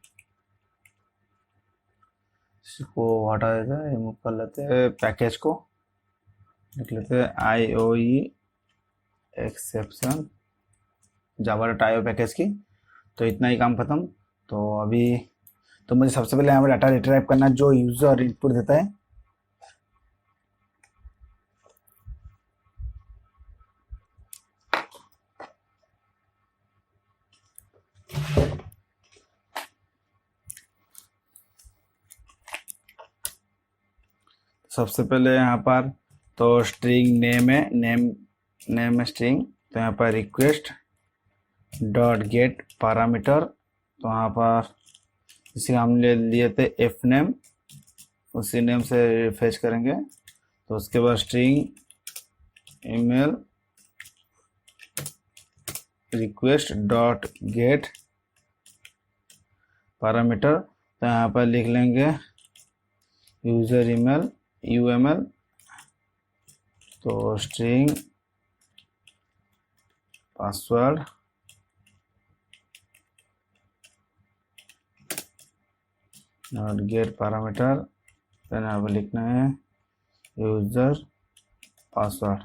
इसको हटा देते हैं, रिमूव कर लेते हैं, पैकेज को लिख लेते हैं IOE एक्सेप्शन जावा.io पैकेज की। तो इतना ही काम खत्म। तो अभी तो मुझे सबसे पहले यहाँ पर डाटा रिट्राइव करना है जो यूजर इनपुट देता है। सबसे पहले यहाँ पर तो स्ट्रिंग नेम है, नेम स्ट्रिंग, तो यहाँ पर रिक्वेस्ट डॉट गेट पैरामीटर, तो यहाँ पर इसी हम ले लिए थे एफ नेम, उसी नेम से फेच करेंगे। तो उसके बाद string email request dot get parameter, तो यहाँ पर लिख लेंगे यूजर ईमेल UML, तो string password dot get parameter, then यहाँ पर लिखना है यूजर पासवर्ड,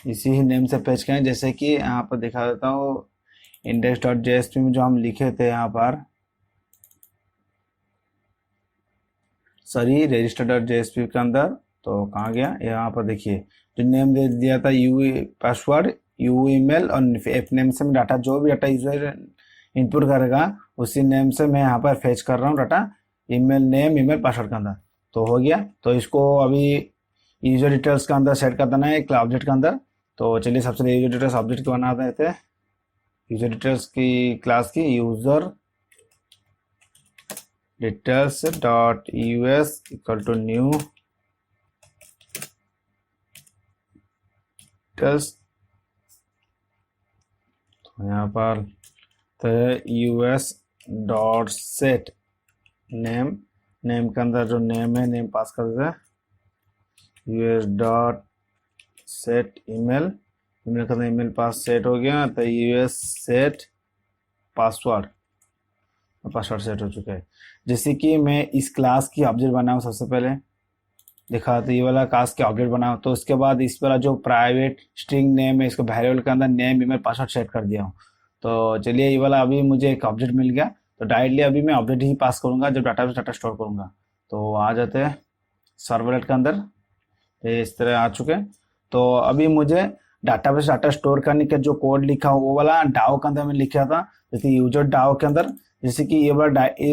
इसी ही नेम से पेज करें। जैसे कि यहाँ पर दिखा देता हूँ index.jsp में जो हम लिखे थे यहाँ पर, सॉरी register.jsp के अंदर, तो कहाँ गया, यहाँ पर देखिए जो नेम दे दिया था पासवर्ड email और एफ नेम से मैं डाटा, जो भी डाटा यूजर इनपुट करेगा उसी नेम से मैं यहाँ पर फेच कर रहा हूँ data, email name email password के अंदर। तो हो गया। तो इसको अभी यूजर डिटेल्स के अंदर सेट कर देना है एक ऑब्जेक्ट के अंदर। तो चलिए सबसे पहले यूजर डिटेल्स ऑब्जेक्ट को बना देते हैं। यूजर डिटेल्स की क्लास की user details dot US equal to new details, तो यहाँ पर US dot set name, name के अंदर जो नेम है नेम पास कर देते हैं, US dot set email, email का ईमेल पास सेट हो गया, तो यूएस सेट पासवर्ड सेट हो चुका है। जैसे कि मैं इस क्लास की ऑब्जेक्ट बनाऊँ, सबसे पहले देखा तो ये वाला क्लास के ऑब्जेक्ट बनाऊँ, तो उसके बाद इस वाला जो प्राइवेट स्ट्रिंग नेम है इसको वेरिएबल के अंदर नेम ईमेल पासवर्ड सेट कर दिया हूँ। तो चलिए ये वाला अभी मुझे एक ऑब्जेक्ट मिल गया, तो डायरेक्टली अभी मैं ऑब्जेक्ट ही पास करूंगा जब डाटा स्टोर करूंगा। तो आ जाते हैं सर्वलेट के अंदर, ये इस तरह आ चुके हैं। तो अभी मुझे डाटाबेस डाटा स्टोर करने का जो कोड लिखा वो वाला डाओ के अंदर में लिखा था, जैसे यूजर डाओ के अंदर, जैसे कि ये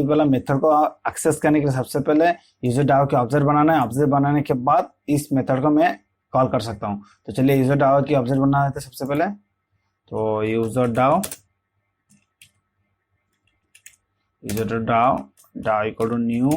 वाला मेथड को एक्सेस करने के लिए सबसे पहले यूजर डाओ के ऑब्जेक्ट बनाना है, ऑब्जेक्ट बनाने के बाद इस मेथड को मैं कॉल कर सकता हूँ। तो चलिए यूजर डाओ की ऑब्जेक्ट बना देते सबसे पहले। तो user DAO equal to new,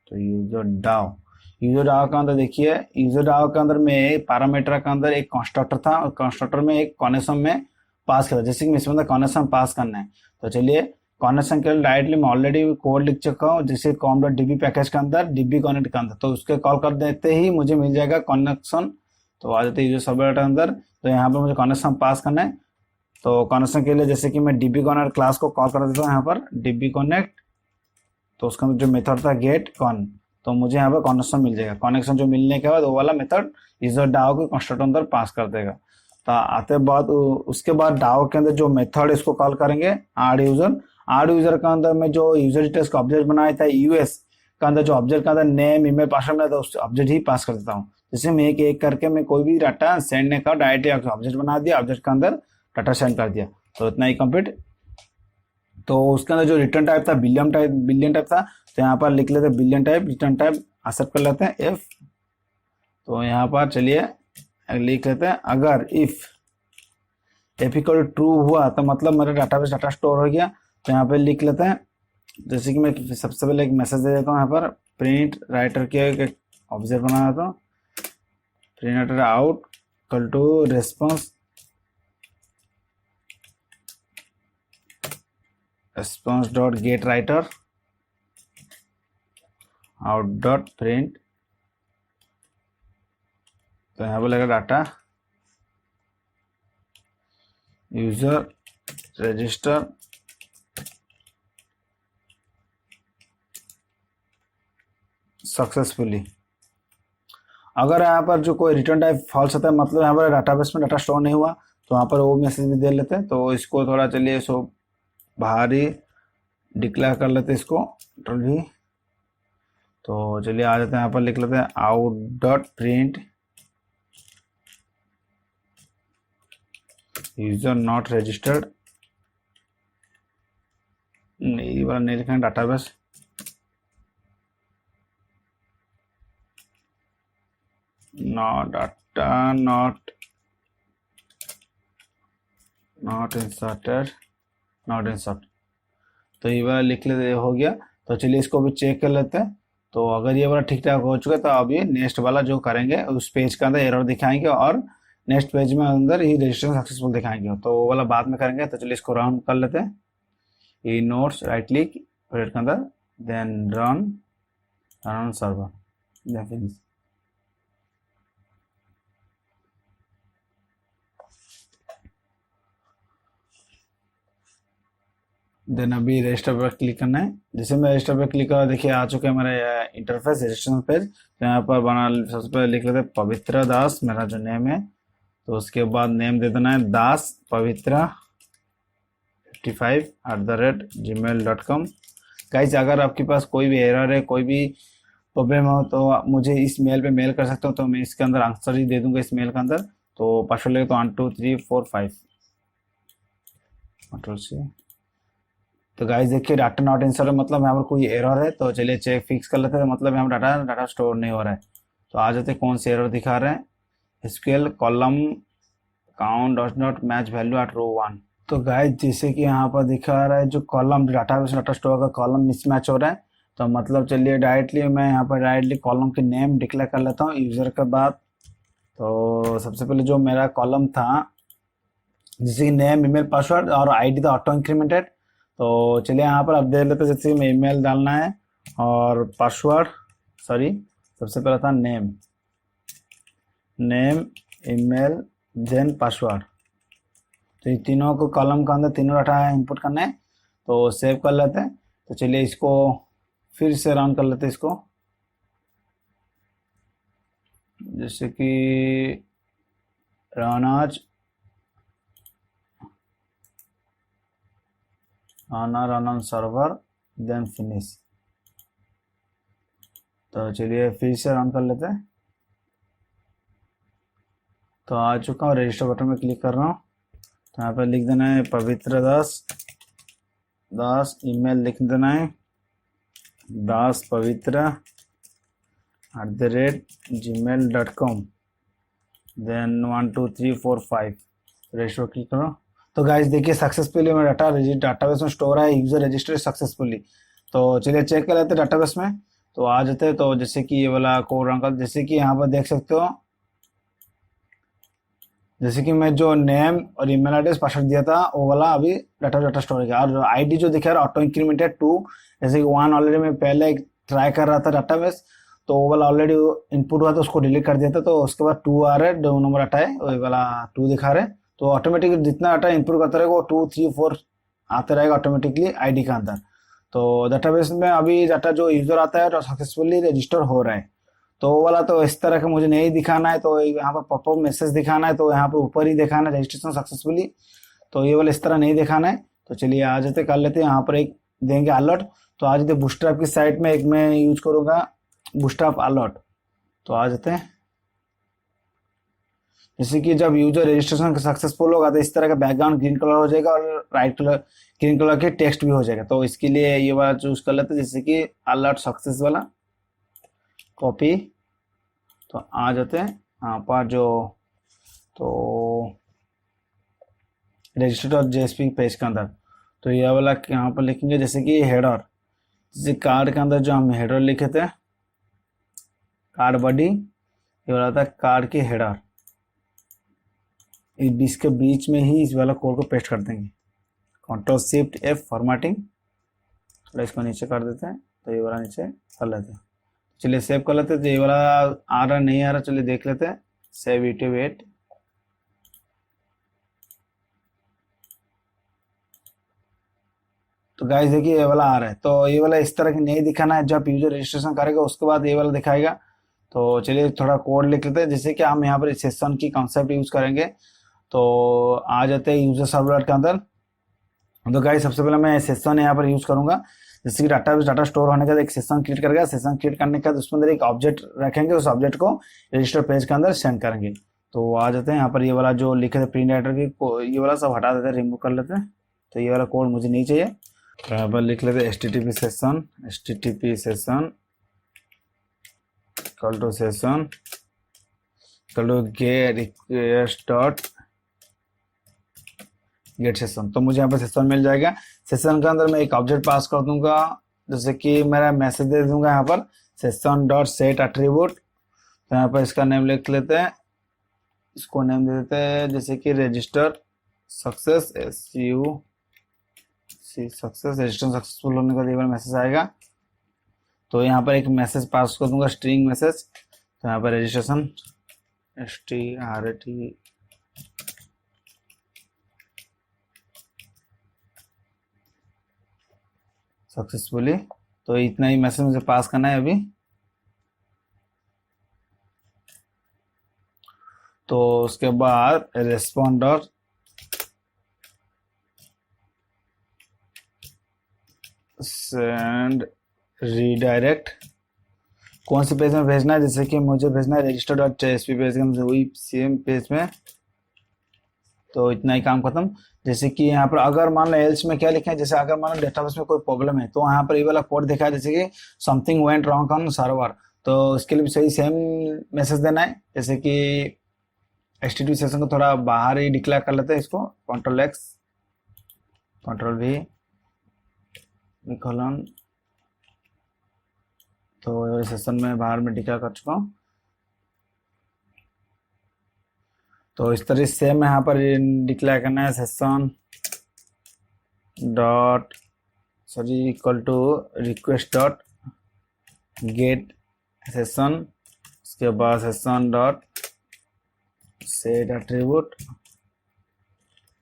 तो यूजर डाओ के अंदर देखिए, यूजर डाओ के अंदर में पैरामीटर के अंदर एक कंस्ट्रक्टर था, और कंस्ट्रक्टर में एक कनेक्शन में पास करना है। जैसे कि इसमें कनेक्शन पास करना है, तो चलिए कनेक्शन के लिए डायरेक्टली मैं ऑलरेडी कोड लिख चुका हूँ, जैसे com.db पैकेज के अंदर db कनेक्ट के अंदर, तो उसके कॉल कर देते ही मुझे मिल जाएगा कनेक्शन। तो आ जाते यूजर सर्वर के अंदर, तो यहाँ पर मुझे कनेक्शन पास करना है। तो कनेक्शन के लिए जैसे कि मैं db कनेक्ट क्लास को कॉल कर देता हूँ यहाँ पर db कनेक्ट, तो उसका जो मेथड था गेट कॉन, तो मुझे यहाँ पर कनेक्शन मिल जाएगा। कनेक्शन जो मिलने के बाद वो वाला मेथड यूजर डाओ के कंस्ट्रक्टर अंदर पास कर देगा। तो आते बाद उसके बाद डाओ के अंदर जो मेथड इसको कॉल करेंगे आड यूजर के अंदर में जो यूजर डिटेल्स का ऑब्जेक्ट बनाया था यूएस का अंदर, जो ऑब्जेक्ट का अंदर नेम ईमेल पासवर्ड में था उस ऑब्जेक्ट ही पास कर देता हूँ। जैसे मैं एक एक करके मैं कोई भी डाटा सेंड नहीं कर, डायरेक्टली ऑब्जेक्ट बना दिया, ऑब्जेक्ट के अंदर डाटा सेंड कर दिया, तो इतना ही कंप्लीट। तो उसके अंदर जो रिटर्न टाइप था बिलियन टाइप था, तो यहाँ पर लिख लेते हैं boolean type, return type accept कर लेते हैं इफ। तो यहाँ पर चलिए लिख लेते हैं अगर इफ इक्वल ट्रू हुआ तो मतलब मेरा डाटाबेस डाटा स्टोर हो गया। तो यहाँ पे लिख लेते हैं, जैसे कि मैं सबसे पहले एक मैसेज दे देता हूँ यहाँ पर, प्रिंट राइटर के एक ऑब्जेक्ट बना देता हूँ, print writer out equal to response dot get writer out dot print। तो यहाँ पर लगेगा डाटा यूजर रजिस्टर सक्सेसफुली। अगर यहाँ पर जो कोई रिटर्न टाइप फॉल्स आता है, मतलब यहाँ पर डाटाबेस में डाटा स्टोर नहीं हुआ, तो वहाँ पर वो मैसेज भी दे लेते हैं। तो इसको थोड़ा चलिए सो बाहरी डिक्लेयर कर लेते हैं इसको कंट्रोल भी। तो चलिए आ जाते हैं यहाँ पर लिख लेते हैं out dot print user not registered, नहीं वाला नहीं लिखेंगे, database not data not inserted not insert. तो ये वाला लिख लेते हो गया। तो चलिए इसको भी चेक कर लेते हैं। तो अगर ये वाला ठीक ठाक हो चुका है तो अभी नेक्स्ट वाला जो करेंगे उस पेज के अंदर एरर दिखाएंगे और नेक्स्ट पेज में अंदर ही रजिस्ट्रेशन सक्सेसफुल दिखाएंगे, तो वो वाला बाद में करेंगे। तो चलिए इसको रन कर लेते हैं, ये नोट्स राइट क्लिक प्रोजेक्ट के अंदर, then run server, then finish. Then अभी रजिस्टर पर क्लिक करना है। जैसे मैं रजिस्टर पर क्लिक करा, देखिए आ चुका है मेरा इंटरफेस रजिस्ट्रेशन पेज। तो यहाँ पर बना सबसे पहले लिख लेते हैं पवित्र दास, मेरा जो नेम है। तो उसके बाद नेम दे देना है दास पवित्रा 55@gmail.com। गाइस अगर आपके पास कोई भी एरर है, कोई भी प्रॉब्लम हो तो आप मुझे इस मेल पे मेल कर सकते हो, तो मैं इसके अंदर आंसर ही दे दूंगा इस मेल के अंदर। तो पासवर्ड लेगा तो 1 2 3 4 5 कंट्रोल से। तो गाइस देखिए डाटा नॉट इंसर्ट मतलब यहाँ पर कोई एरर है। तो चलिए चेक फिक्स कर लेते हैं, मतलब यहाँ पर डाटा स्टोर नहीं हो रहा है। तो आ जाते कौन से एरर दिखा रहे हैं, SQL column count dot not match value at row 1। तो गाइस जैसे कि यहाँ पर दिखा रहा है जो कॉलम डाटाबेस डाटा स्टोर का कॉलम मिसमैच हो रहा है। तो मतलब चलिए डायरेक्टली मैं यहाँ पर डायरेक्टली कॉलम के नेम डिक्लेयर कर लेता हूँ यूजर के बाद। तो सबसे पहले जो मेरा कॉलम था जैसे कि नेम ईमेल पासवर्ड और आईडी था ऑटो इंक्रीमेंटेड। तो चलिए यहाँ पर अब देख लेते हैं, जैसे मैं ईमेल डालना है और पासवर्ड, सॉरी सबसे पहला था नेम ईमेल देन पासवर्ड। तो ये तीनों को कॉलम के अंदर तीनों डाटा इनपुट करना है। तो सेव कर लेते हैं। तो चलिए इसको फिर से रन कर लेते हैं इसको, जैसे कि run on server then finish. तो चलिए फिर से रन कर लेते हैं। तो आ चुका हूँ, रजिस्टर बटन में क्लिक कर रहा हूँ। तो यहाँ पर लिख देना है पवित्र दास ईमेल लिख देना है दास पवित्र @gmail.com, देन 1 2 3 4 5 रजिस्टर क्लिक करो। तो गाइस देखिए सक्सेसफुली मेरा डाटाबेस में स्टोर है, यूजर रजिस्टर सक्सेसफुली। तो चलिए चेक कर लेते हैं डाटाबेस में। तो आ जाते हैं। तो जैसे कि ये वाला कोड रन कर, जैसे कि यहाँ पर देख सकते हो जैसे कि मैं जो नेम और ईमेल एड्रेस पासवर्ड दिया था वो वाला अभी डाटा स्टोर हो गया, और आईडी जो दिखा रहा है ऑटो इंक्रीमेंटेड 2, जैसे कि 1 ऑलरेडी मैं पहले ट्राई कर रहा था डाटाबेस, तो वो वाला ऑलरेडी इनपुट हुआ था, उसको डिलीट कर दिया था, तो उसके बाद 2 आ रहा है, 2 नंबर हटा है, वही वाला 2 दिखा रहे हैं। तो ऑटोमेटिकली जितना डाटा इनपुट करता रहेगा वो 2, 3, 4 आता रहेगा ऑटोमेटिकली आईडी का अंदर। तो डाटाबेस में अभी डाटा जो यूजर आता है जो सक्सेसफुली रजिस्टर हो रहा है, तो वो वाला तो इस तरह का मुझे नहीं दिखाना है, तो यहाँ पर पॉपअप मैसेज दिखाना है, तो यहाँ पर ऊपर ही दिखाना है रजिस्ट्रेशन सक्सेसफुली, तो ये वाला इस तरह नहीं दिखाना है। तो चलिए आ जाते कर लेते हैं, यहाँ पर एक देंगे अलर्ट। तो आ जाते बूटस्ट्रैप की साइट में, एक मैं यूज करूंगा बूटस्ट्रैप अलर्ट। तो आ जाते हैं, जैसे कि जब यूजर रजिस्ट्रेशन सक्सेसफुल होगा तो इस तरह का बैकग्राउंड ग्रीन कलर हो जाएगा और राइट कलर ग्रीन कलर के टेक्स्ट भी हो जाएगा। तो इसके लिए ये वाला चूज कर लेते हैं, जैसे कि अलर्ट सक्सेस वाला, कॉपी। तो आ जाते हैं यहाँ पर जो, तो रजिस्टर डॉट जेएसपी पेज के अंदर, तो ये वाला यहाँ पर लिखेंगे जैसे कि हेडर, जैसे कार्ड के अंदर जो हम हेडर लिखे थे, कार्ड बॉडी, ये वाला था कार्ड की हेडर, इस बीच के बीच में ही इस वाला कोड को पेस्ट कर देंगे। Ctrl+Shift+F फॉर्मेटिंग, थोड़ा इसको नीचे कर देते हैं, तो ये वाला नीचे कर लेते हैं। चलिए सेव कर लेते हैं। तो ये वाला आ रहा नहीं आ रहा, चलिए देख लेते हैं। सेव इट, वेट, तो गाइस देखिए ये वाला आ रहा है। तो ये वाला इस तरह की नहीं दिखाना है, जब यूजर रजिस्ट्रेशन करेगा उसके बाद ये वाला दिखाएगा। तो चलिए थोड़ा कोड लिख लेते हैं, जैसे कि हम यहाँ पर सेशन की कॉन्सेप्ट यूज करेंगे। तो आ जाते हैं यूजर सर्वलेट के अंदर। तो गाइस सबसे पहले मैं सेशन यहाँ पर यूज करूंगा, जैसे कि डाटा स्टोर होने के बाद एक सेशन क्रिएट करेगा। सेशन क्रिएट करने के बाद उसके अंदर एक ऑब्जेक्ट रखेंगे, उस ऑब्जेक्ट को रजिस्टर पेज के अंदर सेंड करेंगे। तो आ जाते हैं यहाँ पर, ये वाला जो लिखे थे प्रिंट राइटर की, ये वाला सब हटा देते हैं, रिमूव कर लेते हैं। तो ये वाला कोड मुझे नहीं चाहिए। तो यहाँ पर लिख लेते हैं http session equal to session equal to get request dot get session. तो मुझे यहाँ पर सेशन मिल जाएगा। सेशन के अंदर मैं एक ऑब्जेक्ट पास कर दूंगा, जैसे कि मेरा मैसेज दे दूंगा यहाँ पर सेशन डॉट सेट एट्रीब्यूट। तो यहाँ पर इसका नेम लिख लेते हैं, इसको नेम दे देते हैं जैसे कि register success, success, register successful होने का ये वाला मैसेज आएगा। तो यहाँ पर एक मैसेज पास कर दूंगा, स्ट्रिंग मैसेज। तो यहाँ पर रजिस्ट्रेशन STRT सक्सेसफुली। तो इतना ही मैसेज मुझे पास करना है अभी। तो उसके बाद रेस्पॉन्डर सेंड रीडायरेक्ट, कौन से पेज में भेजना है, जैसे कि मुझे भेजना है रजिस्टर डॉट जेएसपी पेज में, वही सेम पेज में। तो इतना ही काम खत्म। जैसे कि यहाँ पर अगर मान लो एल्स में क्या लिखा है, जैसे अगर मान लो डेटाबेस में कोई प्रॉब्लम है, तो यहाँ पर ये वाला कोड दिखा है जैसे कि something went wrong on server. तो इसके लिए भी सही सेम मैसेज देना है, जैसे कि HTTP सेशन को थोड़ा बाहर ही डिक्लेयर कर लेते हैं, इसको Ctrl+X Ctrl+V कोलन। तो सेशन में बाहर में डिक्लेयर कर चुका हूँ। तो इस तरह से मैं यहाँ पर डिक्लेयर करना है session dot equal to request dot get session, उसके बाद सेशन डॉट सेट एट्रीब्यूट।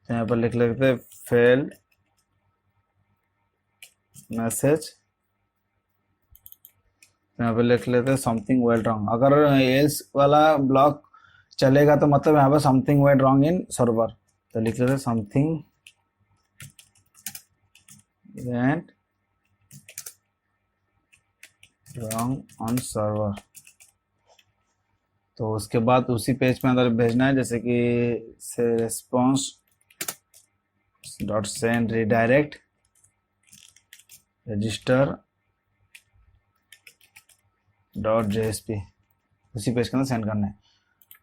तो यहाँ पर लिख लेते हैं फेल मैसेज। यहाँ पे लिख लेते हैं समथिंग वेंट रॉन्ग। अगर एल्स वाला ब्लॉक चलेगा तो मतलब यहाँ पर something went wrong in server. तो लिख लेते हैं something went wrong on server. तो उसके बाद उसी पेज में अंदर भेजना है, जैसे कि से response dot send redirect register dot JSP, उसी पेज के अंदर सेंड करना है।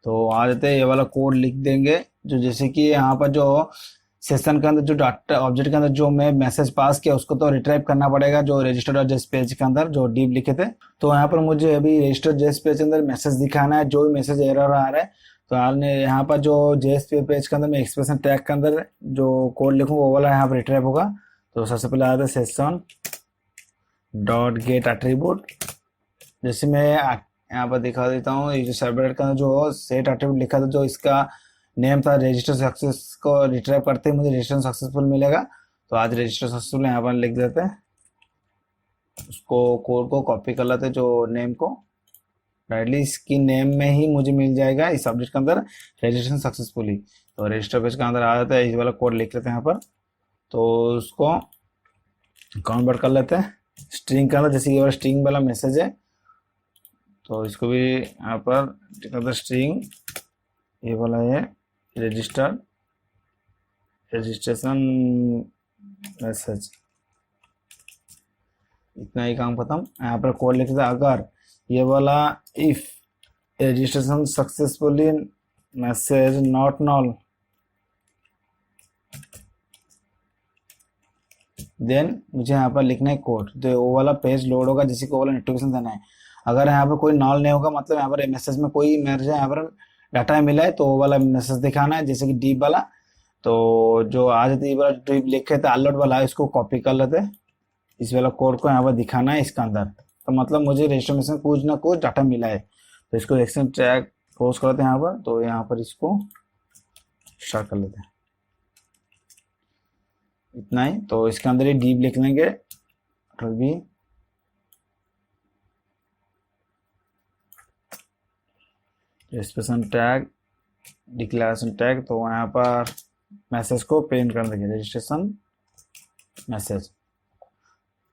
तो आ जाते हैं, ये वाला कोड लिख देंगे, जो जैसे कि यहाँ पर जो सेशन के अंदर जो डाटा ऑब्जेक्ट के अंदर जो मैं मैसेज पास किया उसको तो रिट्राइव करना पड़ेगा, जो रजिस्टर डॉट जेएस पेज के अंदर जो डीप लिखे थे। तो यहाँ पर मुझे अभी रजिस्टर जेएस पेज के अंदर मैसेज दिखाना है, जो भी मैसेज एरर आ रहा है। तो आपने यहाँ पर जो जेएसपी पेज के अंदर मैं एक्सप्रेशन टैग के अंदर जो कोड लिखूंगा वो वाला यहाँ पर रिट्राइव होगा। तो सबसे पहले आता है सेशन डॉट गेट एट्रीब्यूट। जैसे मैं यहाँ पर दिखा देता हूँ, ये जो सर्वर का जो सेट एट्रीब्यूट लिखा था, जो इसका नेम था रजिस्टर सक्सेस को रिट्राइव करते ही मुझे रजिस्टर सक्सेसफुल मिलेगा। तो आज रजिस्टर सक्सेसफुल यहाँ पर लिख देते हैं, उसको कोड को कॉपी कर लेते हैं जो नेम को, डायरेक्टली इसकी नेम में ही मुझे मिल जाएगा इस सब्जेक्ट के अंदर रजिस्ट्रेशन सक्सेसफुली। तो रजिस्टर पेज के अंदर आ जाता है, इस वाला कोड लिख लेते हैं यहाँ पर। तो उसको कन्वर्ट कर लेते हैं स्ट्रिंग के अंदर, जैसे ये वाला स्ट्रिंग वाला मैसेज है तो इसको भी यहाँ पर स्ट्रिंग ये वाला है रजिस्ट्रेशन मैसेज, इतना ही काम खत्म। यहाँ पर कोड लिख देते हैं, अगर ये वाला if registration successfully message not null then मुझे यहाँ पर लिखना है कोड, तो वो वाला पेज लोड होगा जिससे को वाला नोटिफिकेशन देना है। अगर यहाँ पर कोई नॉल नहीं होगा, मतलब यहाँ पर मैसेज में कोई मेरे यहाँ पर डाटा मिला है तो वो वाला मैसेज दिखाना है, जैसे कि डीप वाला। तो जो आज ये वाला डीप लिखे थे अलर्ट वाला, इसको कॉपी कर लेते हैं, इस वाला कोड को यहाँ पर दिखाना है इसके अंदर। तो मतलब मुझे रजिस्ट्रेशन में कुछ ना कुछ डाटा मिला है, तो इसको एक्शन टैग क्लोज करते हैं यहाँ पर। तो यहाँ पर इसको स्टार्ट कर लेते हैं, इतना ही। तो इसके अंदर ही डीप लिख लेंगे भी, रजिस्ट्रेशन टैग डिक्लेरेशन टैग। तो यहाँ पर मैसेज को प्रिंट कर देंगे रजिस्ट्रेशन मैसेज।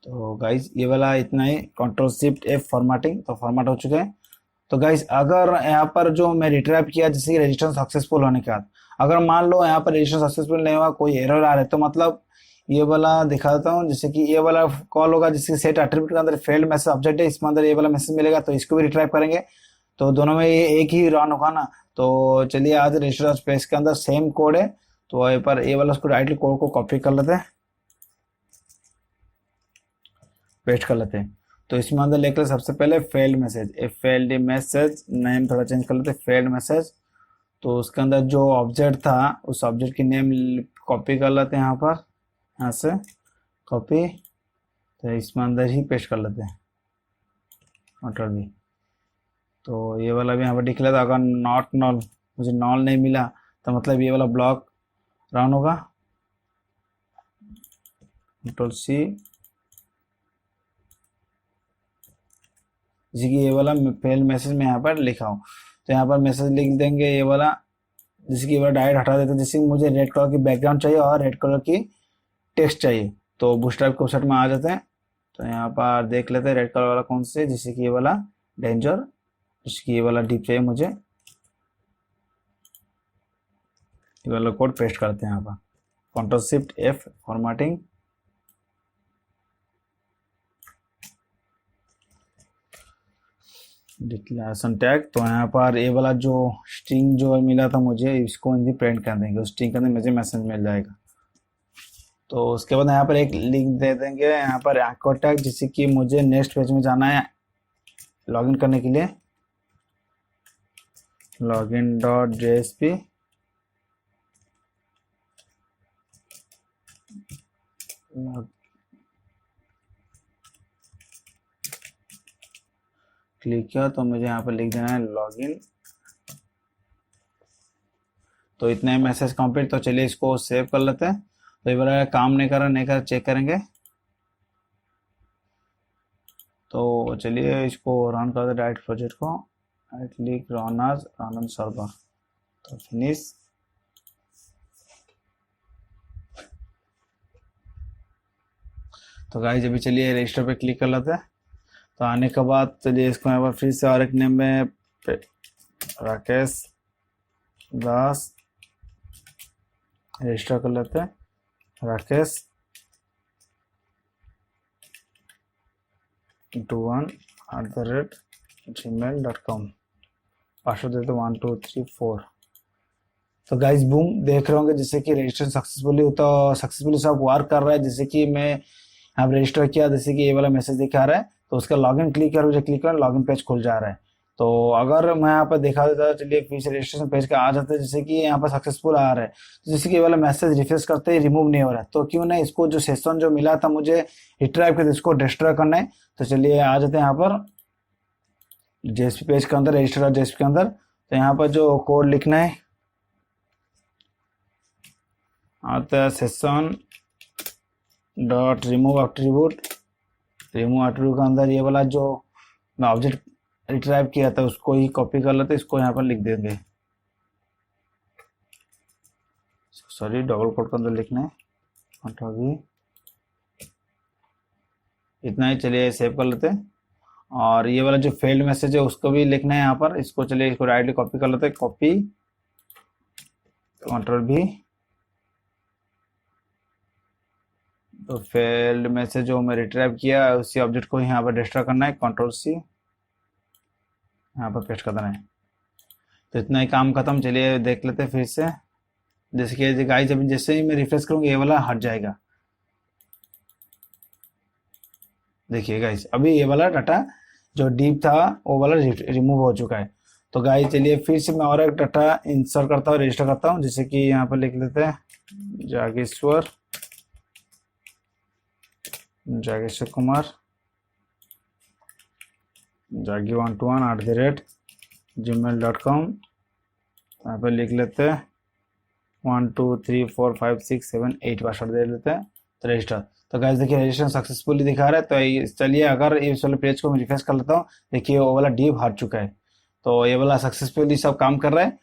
तो गाइज ये वाला इतना ही, कंट्रोल शिफ्ट एफ फॉर्मेटिंग, तो फॉर्मेट हो चुके हैं। तो गाइज अगर यहाँ पर जो मैं रिट्राइव किया जैसे कि रजिस्ट्रेशन सक्सेसफुल होने के बाद, अगर मान लो यहाँ पर रजिस्ट्रेशन सक्सेसफुल नहीं हुआ, कोई एरर आ रहा है, तो मतलब ये वाला दिखा देता हूँ, जैसे कि ये वाला कॉल होगा जिसके सेट एट्रीब्यूट के अंदर फेल्ड मैसेज ऑब्जेक्ट है, इसमें अंदर ये वाला मैसेज मिलेगा, तो इसको भी रिट्राइव करेंगे। तो दोनों में ये एक ही रन होगा ना। तो चलिए आज रजिस्टर स्पेस के अंदर सेम कोड है, तो यहाँ पर ये वाला उसको डायरेक्टली कोड को कॉपी कर लेते हैं, पेस्ट कर लेते हैं। तो इसमें अंदर लिख लेते सबसे पहले फेल्ड मैसेज, ए फेल्ड मैसेज, नेम थोड़ा चेंज कर लेते हैं फेल्ड मैसेज। तो उसके अंदर जो ऑब्जेक्ट था उस ऑब्जेक्ट की नेम कॉपी कर लेते हैं यहाँ पर, यहाँ से कॉपी, तो इसमें अंदर ही पेस्ट कर लेते हैं कंट्रोल भी। तो ये वाला भी यहाँ पर लिख लेता, अगर नॉट नॉल मुझे नॉल नहीं मिला तो मतलब ये वाला ब्लॉक रन होगा, कंट्रोल सी, जैसे कि ये वाला फेल मैसेज में यहाँ पर लिखा हूँ। तो यहाँ पर मैसेज लिख देंगे ये वाला, जैसे कि ये वाला डायरेक्ट हटा देते हैं, जैसे मुझे रेड कलर की बैकग्राउंड चाहिए और रेड कलर की टेक्स्ट चाहिए, तो बूटस्ट्रैप के वेबसाइट में आ जाते हैं। तो यहाँ पर देख लेते हैं रेड कलर वाला कौन से, जैसे कि ये वाला डेंजर, जैसे कि ये वाला डीप चाहिए मुझे, ये वाला कोड पेस्ट करते हैं यहाँ पर, control shift F formatting. Declaration tag, तो यहाँ पर ये वाला जो स्ट्रिंग जो मिला था मुझे, इसको हिंदी प्रिंट कर देंगे, उस स्ट्रिंग के अंदर मुझे मैसेज मिल जाएगा। तो उसके बाद यहाँ पर एक लिंक दे देंगे यहाँ पर एंकर टैग, जिससे कि मुझे नेक्स्ट पेज में जाना है लॉगिन करने के लिए, login.jsp, क्लिक किया तो मुझे यहाँ पर लिख देना है लॉगिन। तो इतने मैसेज कंप्लीट। तो चलिए इसको सेव कर लेते हैं। तो ये वाला काम नहीं कर रहा चेक करेंगे। तो चलिए इसको रन कर दे डायरेक्ट प्रोजेक्ट को, right click run as run on server, तो फिनिश। तो गाइस अभी चलिए रजिस्टर पे क्लिक कर लेते हैं। तो आने के बाद चलिए इसको यहाँ पर फिर से और एक नेम में राकेश दास रजिस्टर कर लेते हैं, राकेश 21@gmail.com, पासवर्ड देते 1234। तो गाइस बूम देख रहे होंगे जैसे कि रजिस्ट्रेशन सक्सेसफुली सब वर्क कर रहा है। जैसे कि मैं यहाँ रजिस्टर किया, जैसे कि ये वाला मैसेज दिखा रहा है, तो उसका लॉगिन क्लिक कर लॉगिन पेज खुल जा रहा है। तो अगर मैं यहाँ पर दिखा देता, चलिए फिर से रजिस्ट्रेशन पेज का आ जाता है, जैसे कि यहाँ पर सक्सेसफुल आ रहा है, तो जैसे कि ये वाला मैसेज रिफ्रेश करते ही रिमूव नहीं हो रहा है, तो क्यों ना इसको जो सेशन जो मिला था मुझे रिट्राइव करके इसको डिस्ट्रॉय करना है। तो चलिए आ जाते हैं यहाँ पर जेएसपी पेज के अंदर, रजिस्टर डॉट जेएसपी के अंदर। तो यहाँ पर जो कोड लिखना है आता है session dot remove attribute, remove attribute के अंदर ये वाला जो मैं ऑब्जेक्ट रिट्राइव किया था उसको ही कॉपी कर लेते, इसको यहाँ पर लिख देंगे, सॉरी डबल कोट के अंदर लिखना है, अभी इतना ही। चलिए सेव कर लेते हैं। और ये वाला जो फेल्ड मैसेज है उसको भी लिखना है यहाँ पर, इसको चलिए इसको राइटली कॉपी कर लेते हैं, कॉपी कंट्रोल भी। तो फेल्ड मैसेज जो मैं रिट्राइव किया उसी ऑब्जेक्ट को यहाँ पर डिस्ट्रॉय करना है, कंट्रोल सी यहाँ पर पेस्ट कर देना है। तो इतना ही काम खत्म। चलिए देख लेते हैं फिर से, जैसे कि गाइस जब जैसे ही मैं रिफ्रेश करूंगा ये वाला हट जाएगा। देखिए गाइस अभी ये वाला डाटा जो डीप था वो वाला रिमूव हो चुका है। तो गाइस चलिए फिर से मैं और एक डाटा इंसर्ट करता हूँ, रजिस्टर करता हूँ, जैसे कि यहाँ पर लिख लेते हैं जागेश्वर कुमार jagi121@gmail.com। यहाँ पर लिख लेते हैं 1 2 3 4 5 6 7 8 पासवर्ड दे लेते हैं, तो रजिस्टर। तो गाइस देखिए रजिस्ट्रेशन सक्सेसफुली दिखा रहा है। तो चलिए अगर इस वाले पेज को मैं रिफ्रेश कर लेता हूँ, देखिए वो वाला डीप हट चुका है, तो ये वाला सक्सेसफुली सब काम कर रहा है।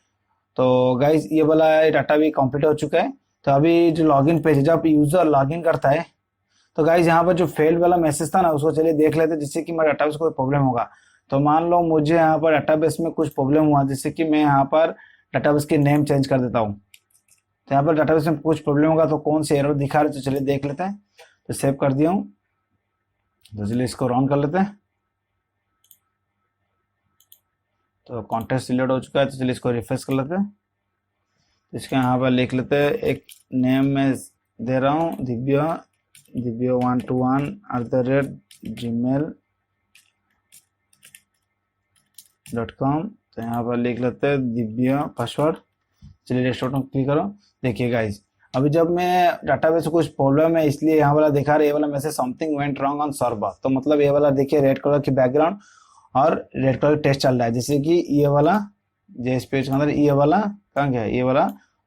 तो गाइस ये वाला डाटा भी कंप्लीट हो चुका है। तो अभी जो लॉगिन पेज है, जब यूजर लॉगिन करता है तो गाइस यहाँ पर जो फेल्ड वाला मैसेज था ना उसको चलिए देख लेते हैं, जिससे कि मेरे डाटाबेस को कोई प्रॉब्लम होगा। तो मान लो मुझे यहाँ पर डाटाबेस में कुछ प्रॉब्लम हुआ, जैसे कि मैं यहाँ पर डाटाबेस की नेम चेंज कर देता हूँ, तो यहाँ पर डाटाबेस में कुछ प्रॉब्लम होगा, तो कौन से एरर दिखा रहे तो चलिए देख लेते हैं। तो सेव कर दिया हूँ, तो चलिए इसको रन कर लेते हैं। तो कॉन्टेक्स्ट सिलेक्ट हो चुका है, तो चलिए इसको रिफ्रेश कर लेते हैं। इसके यहाँ पर लिख लेते हैं, एक नेम में दे रहा हूँ dibbya121@gmail.com। तो यहाँ पर लिख लेते हैं दिव्या पासवर्ड। चलिए रेस्टोरेंट में क्लिक करो। देखिए गाइज अभी जब मैं डाटाबेस से कुछ प्रॉब्लम है इसलिए यहाँ वाला दिखा रहा है, ये वाला message something went wrong on server. तो मतलब ये वाला देखिए रेड कलर की बैकग्राउंड और रेड कलर टेस्ट चल रहा है, जैसे कि ये वाला जेएस पेज के अंदर ये वाला कहाँ गया, ये वाला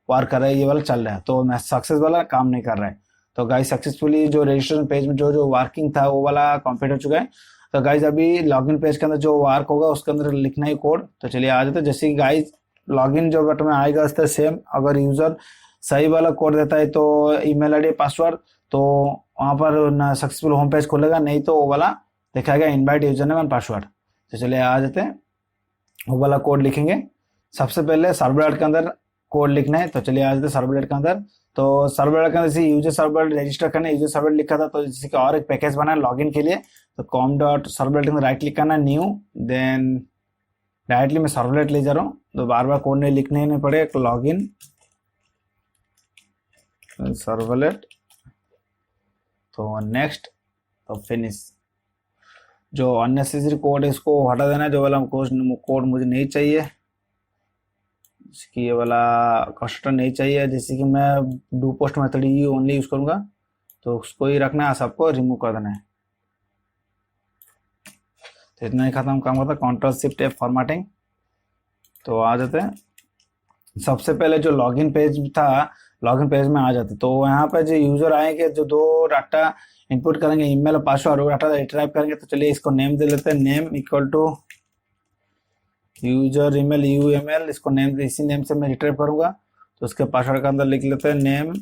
वर्क कर रहा है, ये वाला चल रहा है, तो मैं सक्सेस वाला काम नहीं कर रहा है। तो गाइज सक्सेसफुली जो रजिस्ट्रेशन पेज में जो वर्किंग था वो वाला कंप्लीट हो चुका है। तो गाइज अभी लॉगिन पेज के अंदर जो वर्क होगा उसके अंदर लिखना है कोड। तो चलिए आ जाते हैं। जैसे कि गाइज लॉगिन जो बटन में आएगा उस तरह सेम, अगर यूजर सही वाला कोड देता है तो ईमेल आईडी पासवर्ड, तो वहां पर सक्सेसफुल होम पेज खुलेगा, नहीं तो वो वाला दिखाएगा invite user name and password. तो चलिए आ जाते हैं, वो वाला कोड लिखेंगे। सबसे पहले सर्वलेट के अंदर कोड लिखना है। तो चलिए आ जाते हैं सर्वलेट के अंदर। तो सर्वलेट के अंदर जैसे यूजर सर्वलेट रजिस्टर करना है, यूजर सर्वलेट लिखा था, तो जैसे कि और एक पैकेज बना है लॉगिन के लिए, तो com.servlet के अंदर राइट क्लिक करना है, न्यू, देन डायरेक्टली मैं सर्वलेट ले जा रहा हूँ, तो बार बार कोड नहीं लिखने नहीं पड़े, लॉगिन सर्वलेट, तो नेक्स्ट, तो फिनिश। जो अननेसेसरी कोड है इसको हटा देना है, जो वाला कोड मुझे नहीं चाहिए, ये वाला कंस्ट्रक्टर नहीं चाहिए, जैसे कि मैं do post method he only use करूंगा, तो उसको ही रखना है, सबको रिमूव कर देना है। तो इतना ही खत्म काम होता है, Ctrl+Shift+F फॉर्मेटिंग। तो आ जाते हैं, सबसे पहले जो लॉगिन पेज था, लॉगिन पेज में आ जाते, तो यहाँ पे जो यूजर आएंगे जो दो डाटा इनपुट करेंगे, ईमेल और पासवर्ड, वो डाटा रिट्राइव करेंगे। तो चलिए इसको नेम दे लेते हैं, name equal to user email UML, इसको नेम इसी नेम से मैं रिट्राइव करूंगा। तो उसके पासवर्ड के अंदर लिख लेते हैं नेम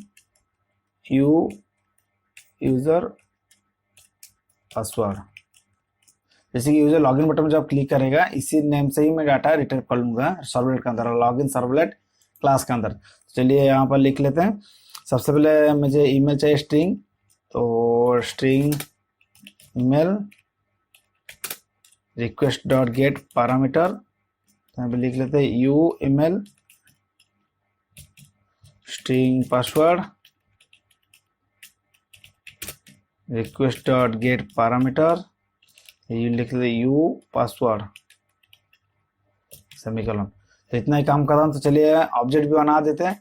यूजर पासवर्ड। जैसे कि यूजर लॉगिन बटन में जब क्लिक करेगा इसी नेम से ही मैं डाटा रिट्रीव कर लूंगा सर्वलेट के अंदर, लॉगिन सर्वलेट क्लास के अंदर। चलिए यहाँ पर लिख लेते हैं। सबसे पहले मुझे ईमेल चाहिए स्ट्रिंग, तो string email request dot get parameter, यहाँ पे लिख लेते हैं UML string password request dot get parameter, ये लिख लेते U पासवर्ड। सेमीकोलन। तो इतना ही काम कर रहा हूँ। तो चलिए ऑब्जेक्ट भी बना देते हैं।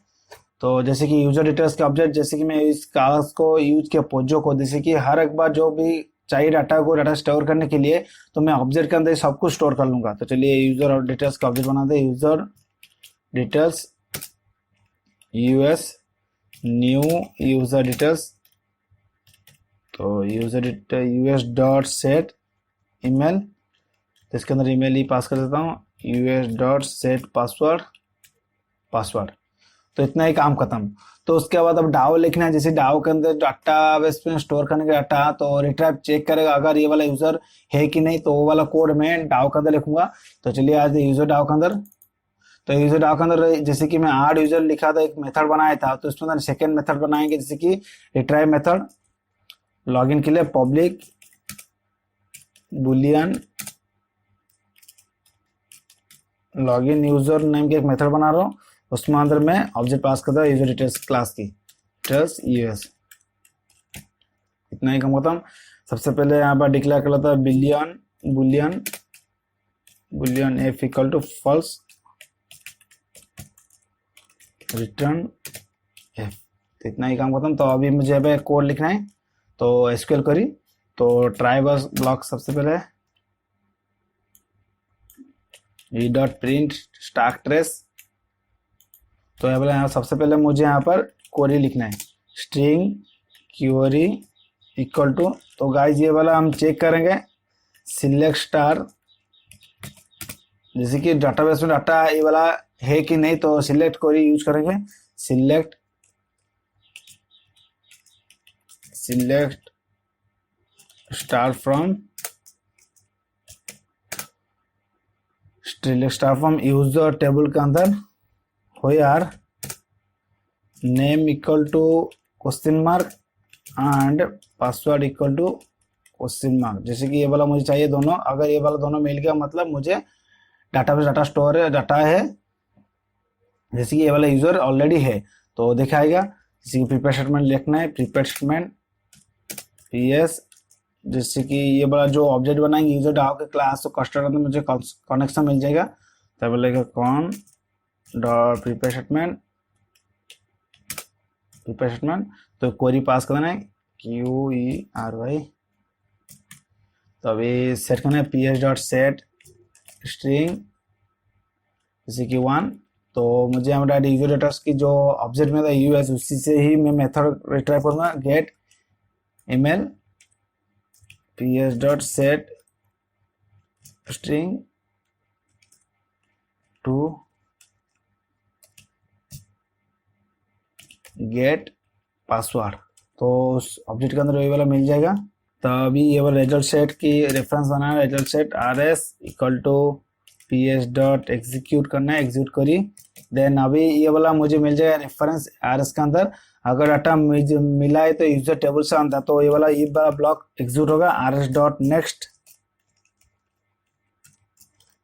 तो जैसे कि यूजर डिटेल्स के ऑब्जेक्ट, जैसे कि मैं इस कागज को यूज किया पोजो को, जैसे कि हर एक बार जो भी चाहिए डाटा को डाटा स्टोर करने के लिए, तो मैं ऑब्जेक्ट के अंदर ही सब कुछ स्टोर कर लूंगा। तो चलिए यूजर और डिटेल्स का ऑब्जेक्ट बना दे। User details US new user details. तो user US dot set email, तो इसके अंदर ईमेल ही पास कर देता हूँ, यूएस डॉट सेट पासवर्ड। तो इतना ही काम खत्म। तो उसके बाद अब डाओ लिखना है। जैसे डाओ के अंदर डाटा बेस में स्टोर करने का डाटा, तो रिट्राइव चेक करेगा अगर ये वाला यूजर है कि नहीं, तो वो वाला कोड मैं डाओ के अंदर लिखूंगा। तो चलिए आज यूजर डाओ के अंदर, तो यूजर डाओ के अंदर जैसे कि मैं आड यूजर लिखा था, एक मेथड बनाया था, तो इसमें सेकेंड मेथड बनाएंगे, जैसे कि रिट्राइव मेथड। लॉगिन के लिए public Boolean login user name की एक मेथड बना रहा हूँ, उसमें अंदर मैं ऑब्जेक्ट पास करता हूँ यूजर डिटेल्स क्लास की, डिटेल्स यूएस। इतना ही कम होता हूँ। सबसे पहले यहाँ पर डिक्लेयर कर लेता है boolean F equal to false, return F. इतना ही काम खत्म। तो अभी मुझे अब कोड लिखना है, तो एसक्यूएल करी। तो ट्राई बस ब्लॉक सबसे पहले E dot print stack trace. तो यहाँ सबसे पहले मुझे यहाँ पर क्वेरी लिखना है, स्ट्रिंग क्वेरी इक्वल टू। तो गाइस ये वाला हम चेक करेंगे सिलेक्ट स्टार, जैसे कि डाटाबेस में डाटा ये वाला है कि नहीं, तो सिलेक्ट क्वेरी यूज करेंगे। Select star from user table के अंदर where name equal to question mark and password equal to question mark. जैसे कि ये वाला मुझे चाहिए दोनों, अगर ये वाला दोनों मिल गया मतलब मुझे डाटाबेस डाटा स्टोर है, डाटा है, जैसे कि ये वाला यूजर ऑलरेडी है तो दिखाएगा। जैसे कि प्रीपेड स्टेटमेंट लिखना है, प्रीपेड स्टेटमेंट पीएस, जैसे कि ये वाला जो ऑब्जेक्ट बनाएंगे यूजर डाओ के क्लास, तो कस्टमर में मुझे कनेक्शन मिल जाएगा। तब बोलेगा कौन डॉट प्रीपेड स्टेटमेंट, तो क्वेरी पास करना है QERY। तो अभी सेट करना है PS डॉट सेट स्ट्रिंग जैसे कि 1। तो मुझे हमारा यूजर डेटास की जो ऑब्जेक्ट में था यूएस, उसी से ही मैं मेथड रिट्राइव करूंगा, get email PS dot set string two get password. तो उस ऑब्जेक्ट के अंदर वही वाला मिल जाएगा। तो अभी ये वाला रिजल्ट सेट की रेफरेंस बनाना है, result set RS equal to PS dot execute करना है, एग्जीक्यूट करी। देन अभी ये वाला मुझे मिल जाएगा रेफरेंस RS के अंदर। अगर डाटा मिला है तो यूजर टेबल से अंदर, तो ये वाला ब्लॉक एग्जीक्यूट होगा RS डॉट नेक्स्ट।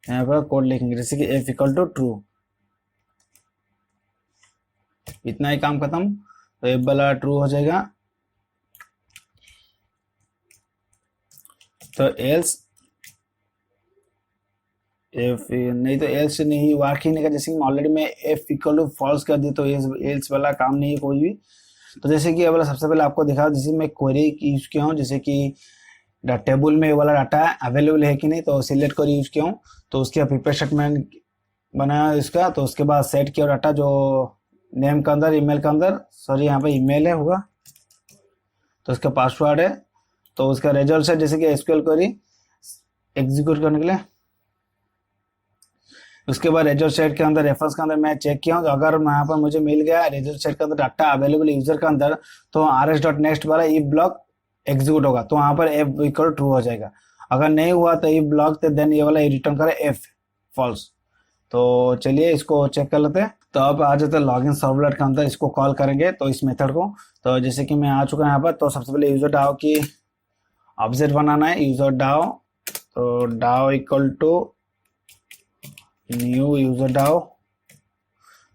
यहाँ पर कोड लिखेंगे जैसे कि F इक्वल टू ट्रू। इतना ही काम खत्म। तो F वाला ट्रू हो जाएगा। तो एल्स F नहीं, तो एल्स नहीं वर्क ही नहीं कर, जैसे कि ऑलरेडी मैं F इक्वल टू फॉल्स कर दी, तो एल्स वाला काम नहीं है कोई भी। तो जैसे कि ये वाला सबसे पहले आपको दिखा, जैसे मैं क्वेरी यूज किया हूँ, जैसे कि टेबल में ये वाला डाटा अवेलेबल है कि नहीं, तो सिलेक्ट क्वेरी यूज किया हूँ। तो उसके प्रीपेड स्टेटमेंट बनाया इसका। तो उसके बाद सेट किया डाटा जो नेम के अंदर, ईमेल के अंदर, सॉरी यहाँ पे ईमेल है होगा, तो उसका पासवर्ड है। तो उसका रिजल्ट है जैसे कि एसक्यूएल क्वेरी एग्जीक्यूट करने के लिए। उसके बाद रिजल्ट सेट के अंदर रेफरेंस के अंदर मैं चेक किया हूँ, तो अगर यहाँ पर मुझे मिल गया रिजल्ट सेट के अंदर डाटा अवेलेबल यूजर के अंदर, तो RS डॉट नेक्स्ट वाला ई ब्लॉक एग्जीक्यूट होगा, तो वहां पर F इक्वल ट्रू हो जाएगा। अगर नहीं हुआ तो ई ब्लॉक, तो देन ये वाला रिटर्न करे F फॉल्स। तो चलिए इसको चेक कर लेते हैं। तो अब आ जाते हैं लॉगिन सर्वलेट के अंदर, इसको कॉल करेंगे तो इस मेथड को। तो जैसे कि मैं आ चुका यहाँ पर, तो सबसे पहले यूजर डाओ की ऑब्जेक्ट बनाना है, यूजर डाओ। तो DAO equal to new user DAO.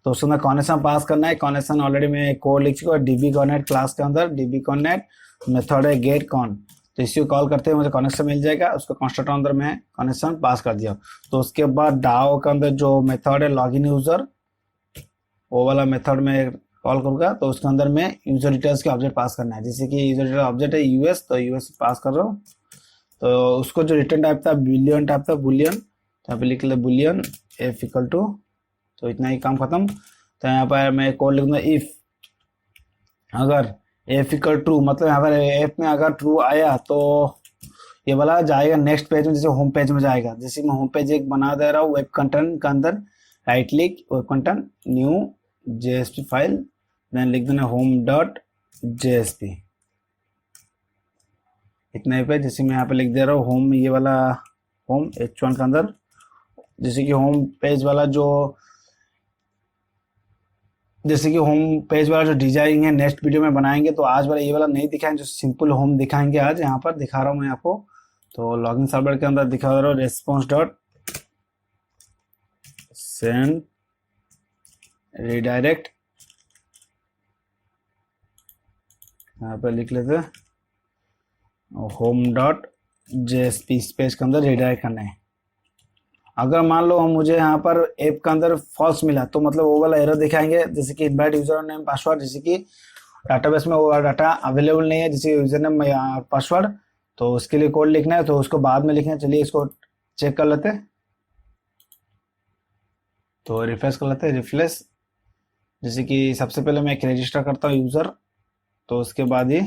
तो उसके अंदर कनेक्शन पास करना है। कनेक्शन ऑलरेडी मैं कोड लिख चुका हूँ, DB कनेक्ट क्लास के अंदर, DB कनेक्ट मेथड है गेट कॉन। तो इसी को कॉल करते हुए मुझे कनेक्शन मिल जाएगा, उसको कंस्ट्रक्टर अंदर में कनेक्शन पास कर दिया। तो उसके बाद डाओ के अंदर जो मेथड है लॉगिन यूजर, वो वाला मेथड में कॉल करूंगा। तो उसके अंदर में यूजर डिटेल्स के ऑब्जेक्ट पास करना है, जैसे कि यूजर डिटेल ऑब्जेक्ट है यूएस, तो यूएस पास कर रहा हूँ। तो उसको जो रिटर्न टाइप था बुलियन टाइप था, बुलियन, तो यहाँ पे लिख ले बुलियन एफ इक्वल टू, तो इतना ही काम खत्म। तो यहाँ पर मैं कोड लिखूंगा इफ अगर एफ इक्वल ट्रू, मतलब यहाँ पर एफ में अगर ट्रू आया तो ये वाला जाएगा नेक्स्ट पेज में, जैसे होम पेज में जाएगा। जैसे मैं होम पेज एक बना दे रहा हूँ वेब कंटेंट के अंदर, right click web content new JSP file, then लिख देना होम डॉट जेएसपी, इतना ही पे। जैसे मैं यहाँ पे लिख दे रहा हूँ होम, ये वाला होम H1 के अंदर, जैसे कि होम पेज वाला जो डिजाइन है नेक्स्ट वीडियो में बनाएंगे। तो आज वाला ये वाला नहीं दिखाएंगे, जो सिंपल होम दिखाएंगे आज। यहाँ पर दिखा रहा हूँ मैं आपको। तो लॉगिन सर्वर के अंदर दिखा रहा हूँ रेस्पॉन्स डॉट सेंड रिडायरेक्ट, यहाँ पर लिख लेते हैं होम डॉट जेएसपी, पेज के अंदर रिडायरेक्ट करना है। अगर मान लो मुझे यहाँ पर ऐप के अंदर फॉल्स मिला तो मतलब वो वाला एरर दिखाएंगे, जैसे कि इनवाइट यूजर नेम पासवर्ड, जैसे कि डाटाबेस में वो डाटा अवेलेबल नहीं है, जैसे यूजर नेम पासवर्ड, तो उसके लिए कोड लिखना है, तो उसको बाद में लिखना है। चलिए इसको चेक कर लेते हैं। तो रिफ्रेश कर लेते हैं, रिफ्रेश। जैसे कि सबसे पहले मैं एक रजिस्टर करता हूँ यूजर, तो उसके बाद ही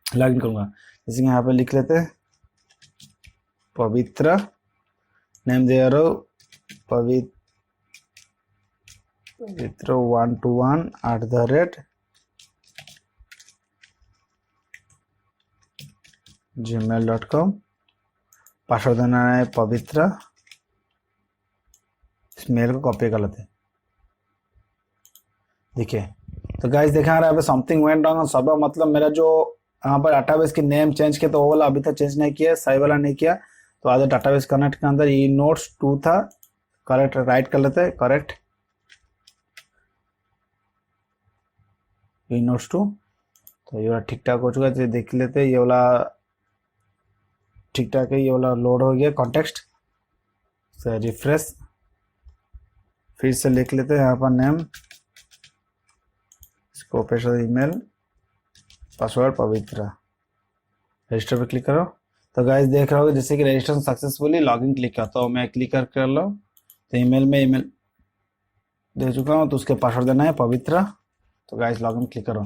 लॉगिन करूंगा। जैसे कि यहाँ पे लिख लेते हैं पवित्र, नेम दे रहा हूँ पवित्र 121@gmail.com, पासवर्ड देना है पवित्र। इस मेल को कॉपी कर लेते हैं, देखिए। तो गाइस देखा रहा है समथिंग वेंट रॉन्ग सब, मतलब मेरा जो यहाँ पर डाटाबेस की नेम चेंज किया तो वो वाला अभी तक चेंज नहीं किया, सही वाला नहीं किया। तो आज डाटाबेस कनेक्ट के अंदर ये नोट्स 2 था, करेक्ट राइट कर लेते हैं, करेक्ट ये नोट्स 2। तो ये वाला ठीक ठाक हो चुका है, देख लेते हैं। ये वाला ठीक ठाक है, ये वाला लोड हो गया कॉन्टेक्स्ट से, रिफ्रेश। फिर से लिख लेते हैं यहाँ पर नेम, प्रोफेशनल ईमेल, पासवर्ड पवित्र, रजिस्टर पे क्लिक करो। तो गाइस देख रहे हो जैसे कि रजिस्ट्रेशन सक्सेसफुली, लॉगिन क्लिक करता हूँ मैं, क्लिक कर लो। तो ईमेल में ईमेल दे चुका हूँ, तो उसके पासवर्ड देना है पवित्र। तो गाइस लॉगिन क्लिक करो।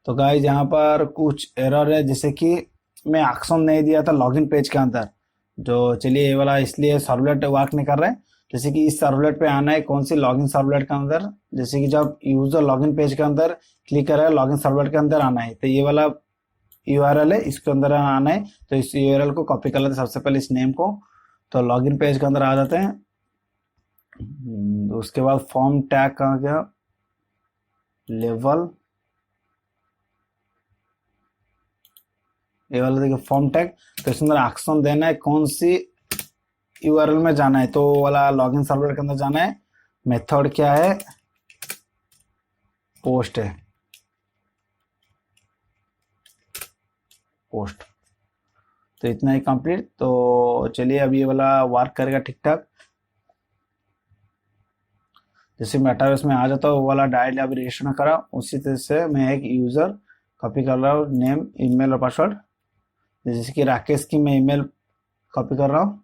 तो गाइस यहाँ पर कुछ एरर है, जैसे कि मैं एक्शन नहीं दिया था लॉगिन पेज के अंदर, जो चलिए ये वाला इसलिए सर्वलेट वर्क नहीं कर रहा है। जैसे कि इस सर्वलेट पे आना है, कौन सी लॉगिन सर्वलेट के अंदर, जैसे कि जब यूजर लॉगिन पेज के अंदर क्लिक कर रहा है लॉगिन सर्वलेट के अंदर आना है, तो ये वाला यूआरएल है, इसके अंदर आना है। तो इस यूआरएल को कॉपी कर लेते हैं सबसे पहले, इस नेम को। तो लॉगिन पेज के अंदर आ जाते हैं। उसके बाद फॉर्म टैग कहाँ गया, लेवल, ये वाला देखिए फॉर्म टैग। तो इसके अंदर एक्शन देना है, कौन सी यूआरएल में जाना है, तो वाला लॉगिन सर्वर के अंदर जाना है। मेथड क्या है, पोस्ट है, पोस्ट। तो इतना ही कंप्लीट। तो चलिए अब ये वाला वर्क करेगा ठीक ठाक। जैसे मैं डाटाबेस में आ जाता हूँ, वो वाला डायरेक्टली अभी रजिस्टर करा, उसी तरह से मैं एक यूजर कॉपी कर रहा हूँ, नेम ईमेल और पासवर्ड। जैसे कि राकेश की मैं ईमेल कॉपी कर रहा हूँ।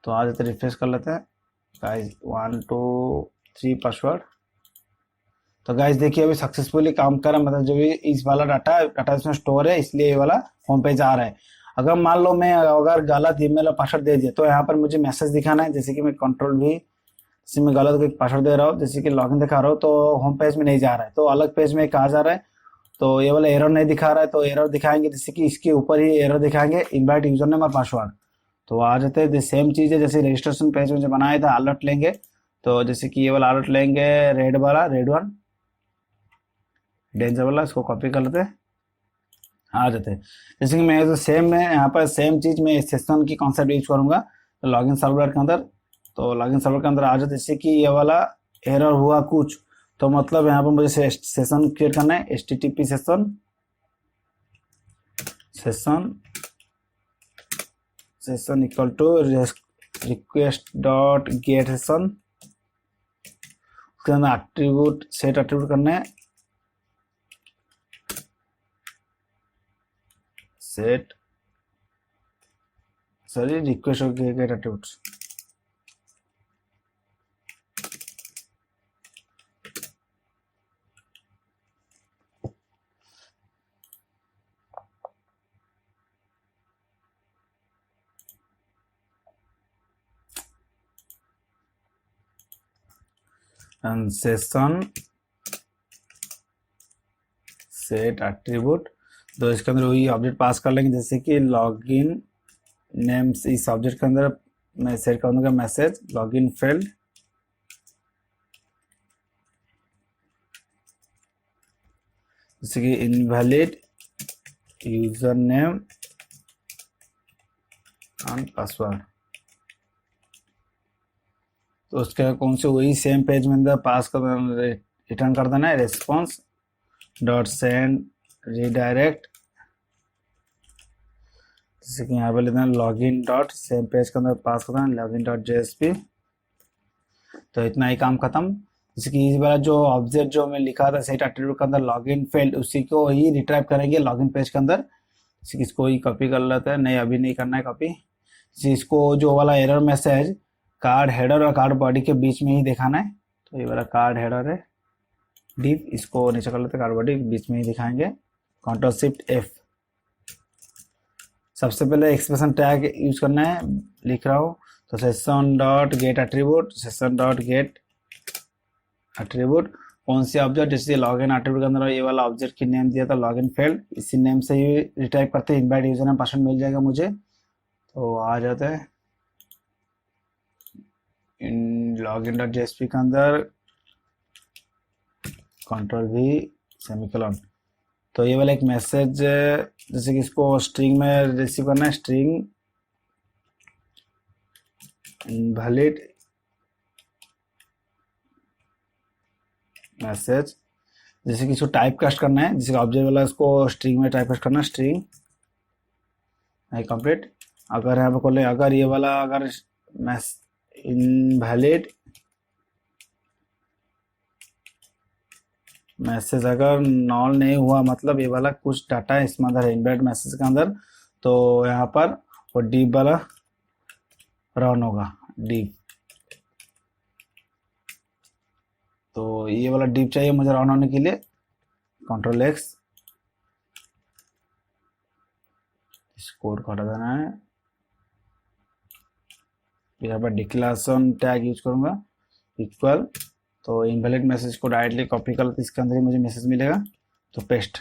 तो आ जाते, रिफ्रेश कर लेते हैं गाइस, 1 2 3 पासवर्ड। तो गाइस देखिए अभी सक्सेसफुली काम कर रहा है, मतलब जो भी इस वाला डाटाबेस में स्टोर है, इसलिए ये वाला होम पेज आ रहा है। अगर मान लो मैं अगर गलत ईमेल और पासवर्ड दे दिया, तो यहाँ पर मुझे मैसेज दिखाना है। जैसे कि मैं कंट्रोल भी, जैसे मैं गलत कोई पासवर्ड दे रहा हूँ, जैसे कि लॉगिन दिखा रहा हूँ, तो होम पेज में नहीं जा रहा है, तो अलग पेज में कहा जा रहा है। तो ये वाला एरर नहीं दिखा रहा है, तो एरर दिखाएंगे, जैसे कि इसके ऊपर ही एरर दिखाएंगे, इनवाइट यूजर नेम और पासवर्ड। तो आ जाते हैं, सेम चीज है जैसे रजिस्ट्रेशन पेज में जो बनाया था, अलर्ट लेंगे। तो जैसे कि ये वाला अलर्ट लेंगे, रेड वाला, रेड वन डेंजर वाला, इसको कॉपी कर लेते हैं, आ जाते हैं। जैसे कि मैं तो सेम है यहाँ पर, सेम चीज मैं सेशन की कॉन्सेप्ट यूज करूंगा। तो लॉगिन सर्वर के अंदर, तो लॉगिन सर्वर के अंदर आ जाते, जैसे कि ये वाला एरर हुआ कुछ, तो मतलब यहाँ पर मुझे सेशन क्रिएट करना है, HTTP session session equal to request dot get session, उसके अंदर एट्रीब्यूट सेट एट्रीब्यूट करना है, सेट सॉरी रिक्वेस्ट और get attributes. And session set attribute, तो इसके अंदर वही ऑब्जेक्ट पास कर लेंगे, जैसे कि लॉगिन नेम्स, इस ऑब्जेक्ट के अंदर मैं सेट कर दूंगा मैसेज लॉगिन फील्ड, जैसे कि invalid user name and password. तो उसके कौन से वही सेम पेज में अंदर पास कर रिटर्न कर देना है, रेस्पॉन्स डॉट सेंड रीडायरेक्ट, जैसे कि यहाँ पे लेते हैं लॉगिन डॉट सेम पेज के अंदर पास करना है लॉगिन डॉट जेएसपी। तो इतना ही काम खत्म। जैसे कि इस बार जो ऑब्जेक्ट जो मैं लिखा था सेट एट्रीब्यूट के अंदर लॉगिन फील्ड, उसी को ही रिट्राइव करेंगे लॉगिन पेज के अंदर। जैसे कि इसको ही कॉपी कर लेते हैं, नहीं अभी नहीं करना है कॉपी। इसको जो वाला एरर मैसेज कार्ड हेडर और कार्ड बॉडी के बीच में ही दिखाना है, तो ये वाला कार्ड हेडर है डिव, इसको नीचे कर लेते हैं, कार्ड बॉडी बीच में ही दिखाएंगे। कंट्रोल शिफ्ट एफ, सबसे पहले एक्सप्रेशन टैग यूज करना है, लिख रहा हूँ तो session dot gate attribute, session dot gate attribute कौन सी ऑब्जेक्ट, जैसे लॉगिन एट्रीब्यूट के अंदर ये वाला ऑब्जेक्ट की नेम दिया था लॉगिन फील्ड, इसी नेम से ही रिटाइप करते हैं, इनवाइट यूजर नेम पासवर्ड मिल जाएगा मुझे। तो आ जाते हैं इन लॉगिन डॉट जेएसपी के अंदर कंट्रोल वी सेमीकोलन। तो ये वाला एक मैसेज जैसे कि इसको स्ट्रिंग में रिसीव करना है, स्ट्रिंग इनवैलिड मैसेज, जैसे कि इसको टाइप कास्ट करना है, जैसे ऑब्जेक्ट वाला इसको स्ट्रिंग में टाइप कास्ट करना है, स्ट्रिंग नहीं कंप्लीट। अगर यहाँ पे खोले, अगर ये वाला अगर इनवैलिड मैसेज अगर नॉल नहीं हुआ, मतलब ये वाला कुछ डाटा है इसमें अंदर है इनवैलिड मैसेज के अंदर, तो यहाँ पर वो डीप वाला रन होगा, डीप। तो ये वाला डीप चाहिए मुझे रन होने के लिए, कंट्रोल एक्स, इस कोड को हटा देना है। यहाँ पर डिक्लेरेशन टैग यूज करूंगा इक्वल, तो इनवैलिड मैसेज को डायरेक्टली कॉपी कर लेते, इसके अंदर ही मुझे मैसेज मिलेगा, तो पेस्ट,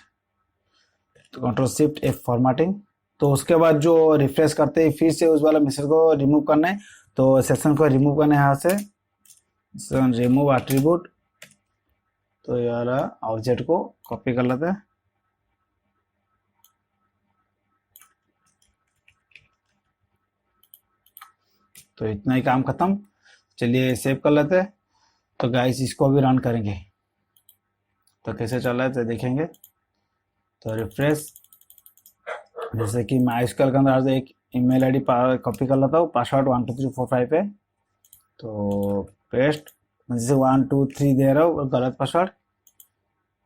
तो कंट्रोल शिफ्ट एफ फॉर्मेटिंग। तो उसके बाद जो रिफ्रेश करते हैं फिर से उस वाला मैसेज को रिमूव करना है, तो सेक्शन को रिमूव करना है यहाँ से, रिमूव एट्रीब्यूट, तो ये वाला ऑब्जेक्ट को कॉपी कर लेते हैं, तो इतना ही काम खत्म। चलिए सेव कर लेते हैं। तो गाइस इसको भी रन करेंगे, तो कैसे चल रहा है तो देखेंगे। तो रिफ्रेश, जैसे कि माइस्कल के अंदर एक ईमेल आईडी कॉपी कर लेता हूँ, पासवर्ड 12345 है, तो पेस्ट, जैसे 123 दे रहा हूँ गलत पासवर्ड,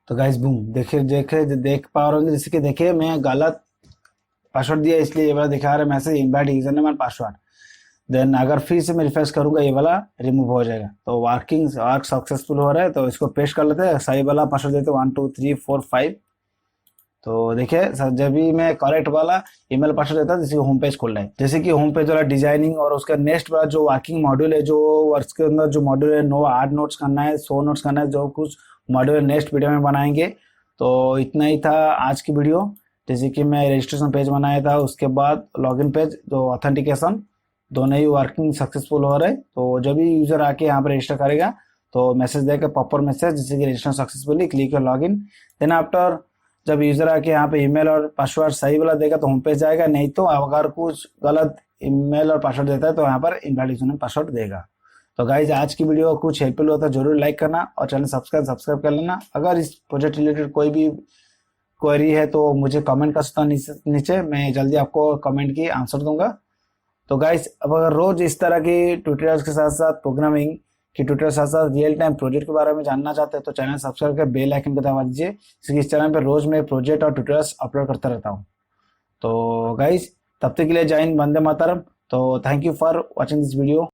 तो गाइस बूम देख पा रहे होंगे, जैसे कि देखिए मैं गलत पासवर्ड दिया इसलिए ये वाला दिखा रहा है message invalid user name and password. Then अगर फिर से मैं रिफ्रेश करूंगा ये वाला रिमूव हो जाएगा, तो वर्क सक्सेसफुल हो रहा है। तो इसको पेस्ट कर लेते हैं, सही वाला पासवर्ड देते हैं 12345। तो देखिए सर, जब भी मैं करेक्ट वाला ईमेल पासवर्ड देता है, जैसे होम पेज खोल रहा है, जैसे कि होम पेज वाला डिजाइनिंग और उसका नेक्स्ट वाला जो वर्किंग मॉड्यूल है, जो वर्क के अंदर जो मॉड्यूल है, ऐड नोट्स करना है, 100 नोट्स करना है, जो कुछ मॉड्यूल नेक्स्ट वीडियो में बनाएंगे। तो इतना ही था आज की वीडियो। जैसे कि मैं रजिस्ट्रेशन पेज बनाया था, उसके बाद लॉगिन पेज, जो ऑथेंटिकेशन, दोनों ही वर्किंग सक्सेसफुल हो रहे हैं। तो जब भी यूजर आके यहाँ पर रजिस्टर करेगा तो मैसेज देगा प्रॉपर मैसेज, जैसे कि register successfully, click login. Then after जब यूजर आके यहाँ पे ईमेल और पासवर्ड सही वाला देगा तो होम पेज जाएगा, नहीं तो अगर कुछ गलत ईमेल और पासवर्ड देता है तो यहाँ पर इनवैलिड यूजर नेम पासवर्ड देगा। तो गाइज आज की वीडियो कुछ हेल्पफुल होता है जरूर लाइक करना और चैनल सब्सक्राइब कर लेना। अगर इस प्रोजेक्ट रिलेटेड कोई भी क्वेरी है तो मुझे कमेंट कर सकता हूँ नीचे, मैं जल्दी आपको कमेंट की आंसर दूंगा। तो गाइस, अब अगर रोज इस तरह की ट्यूटोरियल्स के साथ साथ प्रोग्रामिंग की ट्यूटोरियल साथ साथ रियल टाइम प्रोजेक्ट के बारे में जानना चाहते हैं तो चैनल सब्सक्राइब कर बेल आइकन को दबा दीजिए, क्योंकि इस चैनल पे रोज मैं प्रोजेक्ट और ट्यूटोरियल्स अपलोड करता रहता हूँ। तो गाइस, तब तक के लिए जय हिंद, वंदे मातरम। तो thank you for watching this video.